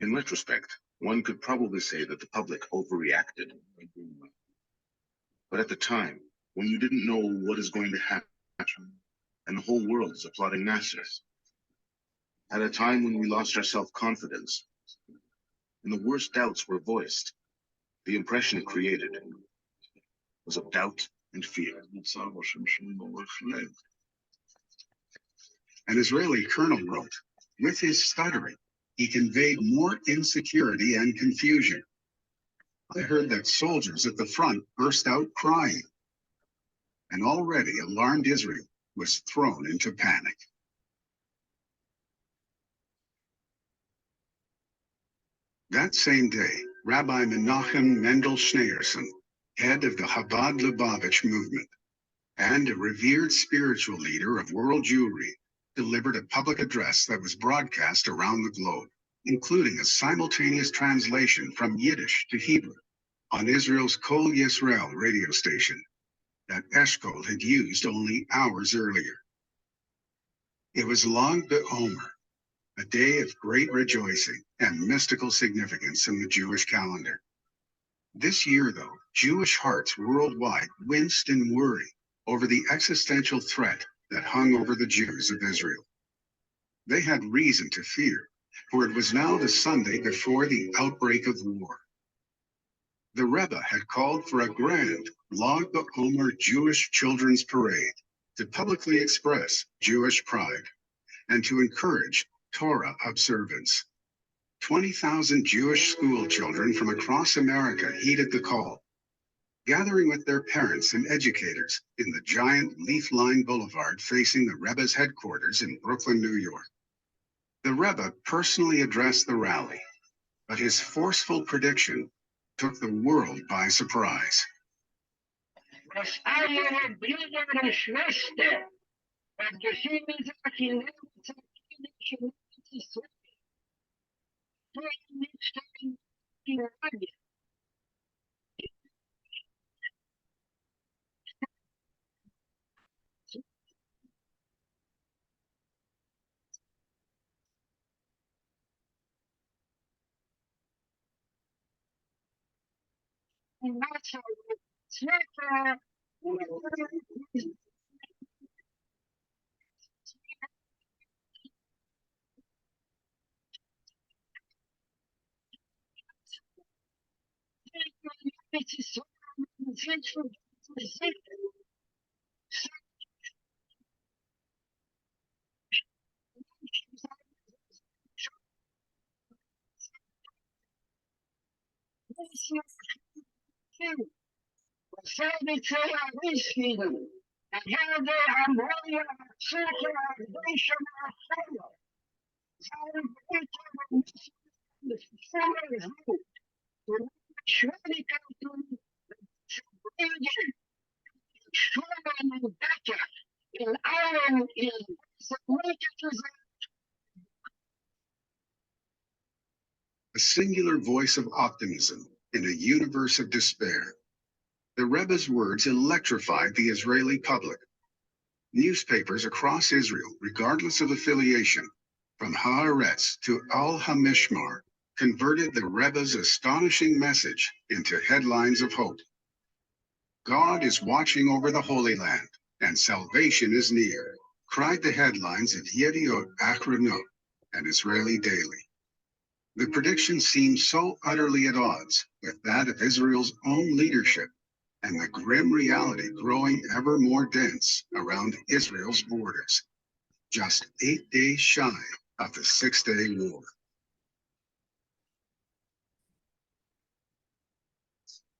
In retrospect, one could probably say that the public overreacted. But at the time, when you didn't know what is going to happen, and the whole world is applauding Nasser, at a time when we lost our self-confidence, and the worst doubts were voiced, the impression it created was of doubt and fear. An Israeli colonel wrote, with his stuttering, he conveyed more insecurity and confusion. I heard that soldiers at the front burst out crying. An already alarmed Israel was thrown into panic. That same day, Rabbi Menachem Mendel Schneerson, head of the Chabad Lubavitch movement, and a revered spiritual leader of world Jewry, delivered a public address that was broadcast around the globe, including a simultaneous translation from Yiddish to Hebrew on Israel's Kol Yisrael radio station that Eshkol had used only hours earlier. It was Lag BaOmer, a day of great rejoicing and mystical significance in the Jewish calendar. This year, though, Jewish hearts worldwide winced in worry over the existential threat that hung over the Jews of Israel. They had reason to fear, for it was now the Sunday before the outbreak of war. The Rebbe had called for a grand Lag BaOmer Jewish Children's Parade to publicly express Jewish pride and to encourage Torah observance. 20,000 Jewish school children from across America heeded the call, gathering with their parents and educators in the giant leaf-lined boulevard facing the Rebbe's headquarters in Brooklyn, New York. The Rebbe personally addressed the rally, but his forceful prediction took the world by surprise. singular voice of optimism in a universe of despair. The Rebbe's words electrified the Israeli public. Newspapers across Israel, regardless of affiliation, from Haaretz to Al Hamishmar, converted the Rebbe's astonishing message into headlines of hope. God is watching over the Holy Land, and salvation is near, cried the headlines of Yediot Achronot, an Israeli daily. The prediction seemed so utterly at odds with that of Israel's own leadership and the grim reality growing ever more dense around Israel's borders, just 8 days shy of the Six-Day War.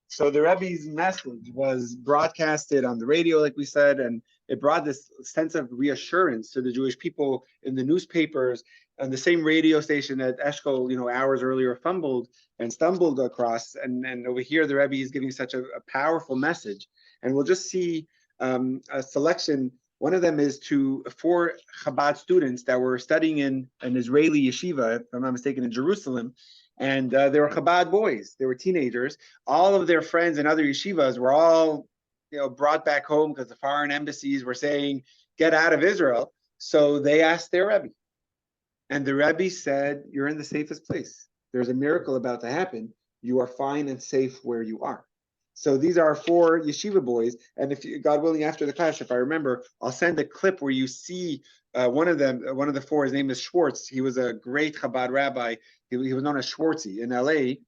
So the Rebbe's message was broadcasted on the radio, like we said, and it brought this sense of reassurance to the Jewish people in the newspapers, and the same radio station that Eshkol, hours earlier fumbled and stumbled across. And over here, the Rebbe is giving such a powerful message. And we'll just see a selection. One of them is to 4 Chabad students that were studying in an Israeli yeshiva, if I'm not mistaken, in Jerusalem. And they were Chabad boys. They were teenagers. All of their friends in other yeshivas were all, brought back home because the foreign embassies were saying, get out of Israel. So they asked their Rebbe. And the Rebbe said, you're in the safest place. There's a miracle about to happen. You are fine and safe where you are. So these are 4 yeshiva boys. And if you, God willing, after the class, if I remember, I'll send a clip where you see one of the 4, his name is Schwartz. He was a great Chabad rabbi. He was known as Schwartzy in LA,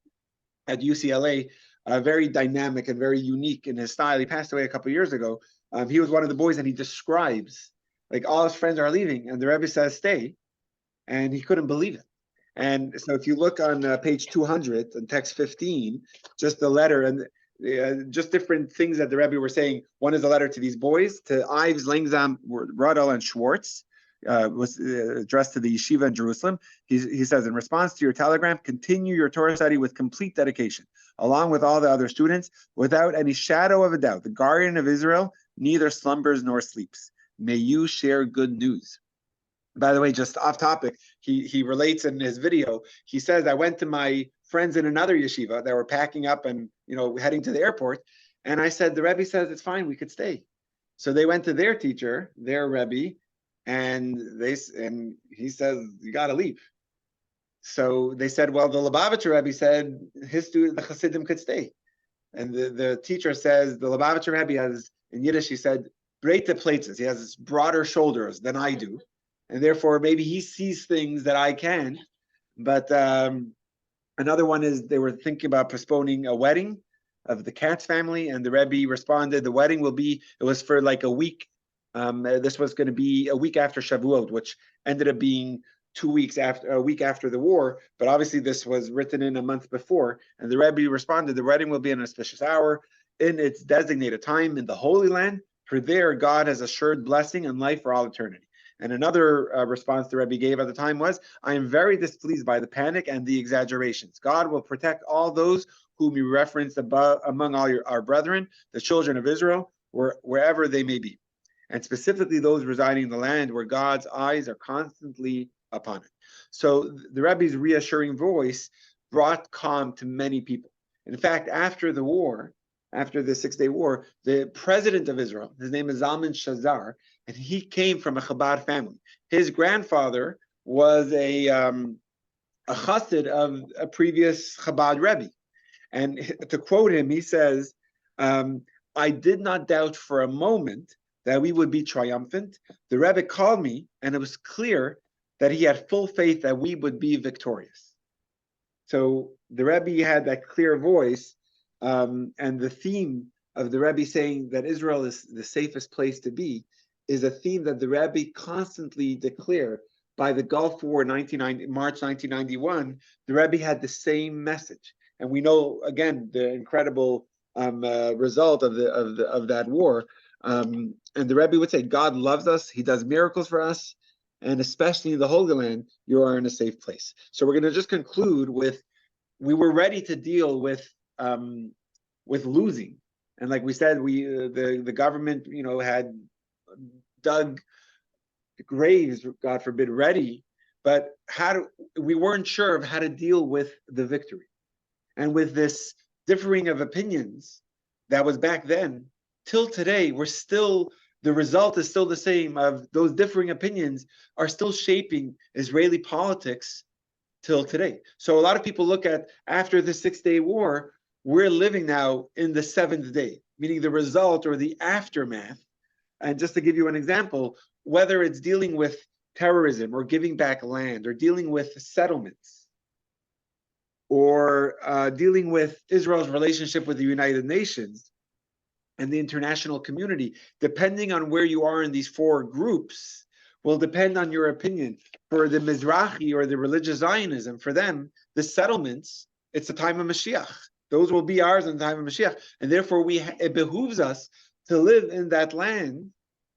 at UCLA, very dynamic and very unique in his style. He passed away a couple of years ago. He was one of the boys, and he describes, like, all his friends are leaving, and the Rebbe says, stay. And he couldn't believe it. And so if you look on page 200 in text 15, just the letter and just different things that the Rebbe were saying. One is a letter to these boys, to Ives, Langzam, Radel, and Schwartz, was addressed to the yeshiva in Jerusalem. He says, in response to your telegram, continue your Torah study with complete dedication, along with all the other students, without any shadow of a doubt. The guardian of Israel neither slumbers nor sleeps. May you share good news. By the way, just off topic, he relates in his video, he says, I went to my friends in another yeshiva that were packing up and heading to the airport, and I said, the Rebbe says it's fine, we could stay. So they went to their teacher, their Rebbe, and he says, you got to leave. So they said, well, the Lubavitcher Rebbe said his student, the Hasidim, could stay. And the teacher says, the Lubavitcher Rebbe has, in Yiddish, he said, breite places. He has broader shoulders than I do. And therefore, maybe he sees things that I can. But another one is they were thinking about postponing a wedding of the Katz family. And the Rebbe responded, the wedding will be, it was for like a week. This was going to be a week after Shavuot, which ended up being a week after the war. But obviously, this was written in a month before. And the Rebbe responded, the wedding will be an auspicious hour in its designated time in the Holy Land. For there, God has assured blessing and life for all eternity. And another response the Rebbe gave at the time was, I am very displeased by the panic and the exaggerations. God will protect all those whom you referenced above, among all our brethren, the children of Israel, wherever they may be, and specifically those residing in the land where God's eyes are constantly upon it. So the Rebbe's reassuring voice brought calm to many people. In fact, after the war, after the Six-Day War, the president of Israel, his name is Zalman Shazar, and he came from a Chabad family. His grandfather was a chassid of a previous Chabad Rebbe. And to quote him, he says, I did not doubt for a moment that we would be triumphant. The Rebbe called me, and it was clear that he had full faith that we would be victorious. So the Rebbe had that clear voice, and the theme of the Rebbe saying that Israel is the safest place to be is a theme that the Rebbe constantly declared. By the Gulf War, March 1991, the Rebbe had the same message, and we know again the incredible result of that war. And the Rebbe would say, "God loves us; He does miracles for us, and especially in the Holy Land, you are in a safe place." So we're going to just conclude with: we were ready to deal with losing, and like we said, the government, had dug graves, God forbid, ready but we weren't sure of how to deal with the victory. And with this differing of opinions that was back then, till today, the result is still the same of those differing opinions are still shaping Israeli politics till today. So a lot of people look at after the 6-day war, we're living now in the 7th day, meaning the result or the aftermath. And just to give you an example, whether it's dealing with terrorism or giving back land or dealing with settlements or dealing with Israel's relationship with the United Nations and the international community, depending on where you are in these 4 groups, will depend on your opinion. For the Mizrahi or the religious Zionism, for them, the settlements, it's the time of Mashiach. Those will be ours in the time of Mashiach. And therefore, it behooves us to live in that land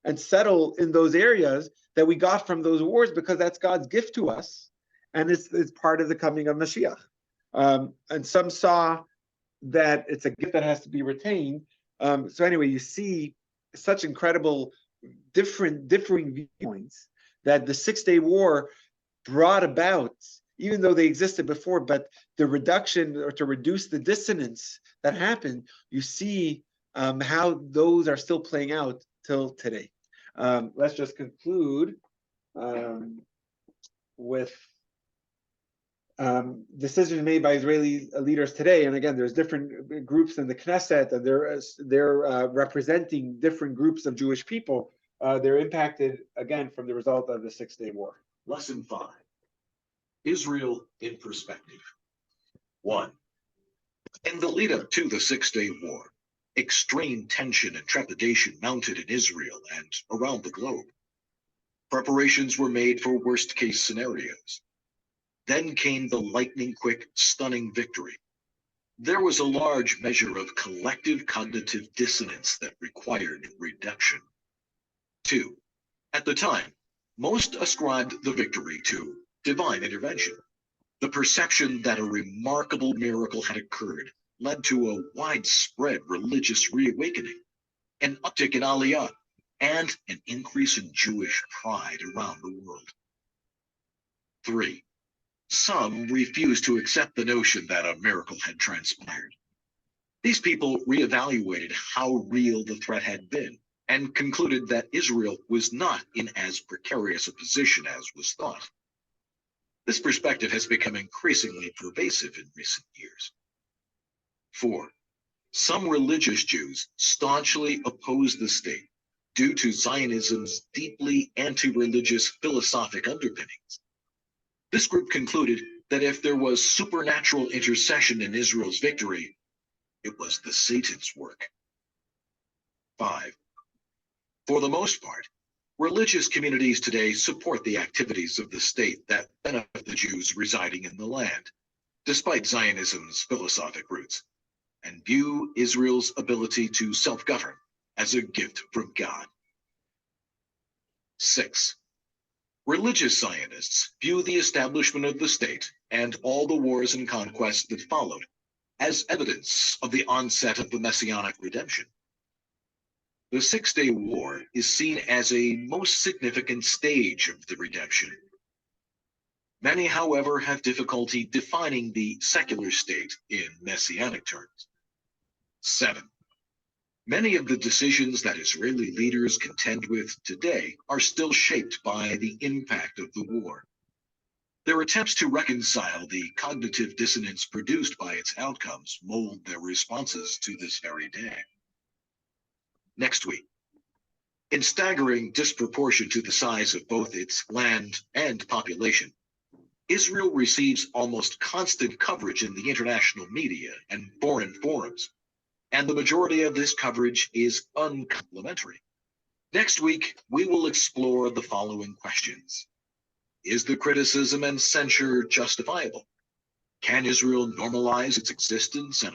and settle in those areas that we got from those wars, because that's God's gift to us. And it's part of the coming of Mashiach. And some saw that it's a gift that has to be retained. So anyway, you see such incredible differing viewpoints that the 6-day war brought about, even though they existed before, but the reduction or to reduce the dissonance that happened, you see how those are still playing out till today. Let's just conclude with decisions made by Israeli leaders today. And again, there's different groups in the Knesset, and they're representing different groups of Jewish people. They're impacted, again, from the result of the 6-day war. Lesson 5. Israel in perspective. 1. In the lead up to the 6-day war, extreme tension and trepidation mounted in Israel and around the globe. Preparations were made for worst-case scenarios. Then came the lightning-quick, stunning victory. There was a large measure of collective cognitive dissonance that required reduction. 2. At the time, most ascribed the victory to divine intervention. The perception that a remarkable miracle had occurred led to a widespread religious reawakening, an uptick in Aliyah, and an increase in Jewish pride around the world. 3. Some refused to accept the notion that a miracle had transpired. These people reevaluated how real the threat had been and concluded that Israel was not in as precarious a position as was thought. This perspective has become increasingly pervasive in recent years. 4. Some religious Jews staunchly opposed the state due to Zionism's deeply anti-religious philosophic underpinnings. This group concluded that if there was supernatural intercession in Israel's victory, it was the Satan's work. 5. For the most part, religious communities today support the activities of the state that benefit the Jews residing in the land, despite Zionism's philosophic roots, and view Israel's ability to self-govern as a gift from God. 6. Religious Zionists view the establishment of the state and all the wars and conquests that followed as evidence of the onset of the Messianic redemption. The 6-day war is seen as a most significant stage of the redemption. Many, however, have difficulty defining the secular state in Messianic terms. 7. Many of the decisions that Israeli leaders contend with today are still shaped by the impact of the war. Their attempts to reconcile the cognitive dissonance produced by its outcomes mold their responses to this very day. Next week, in staggering disproportion to the size of both its land and population, Israel receives almost constant coverage in the international media and foreign forums, and the majority of this coverage is uncomplimentary. Next week, we will explore the following questions. Is the criticism and censure justifiable? Can Israel normalize its existence and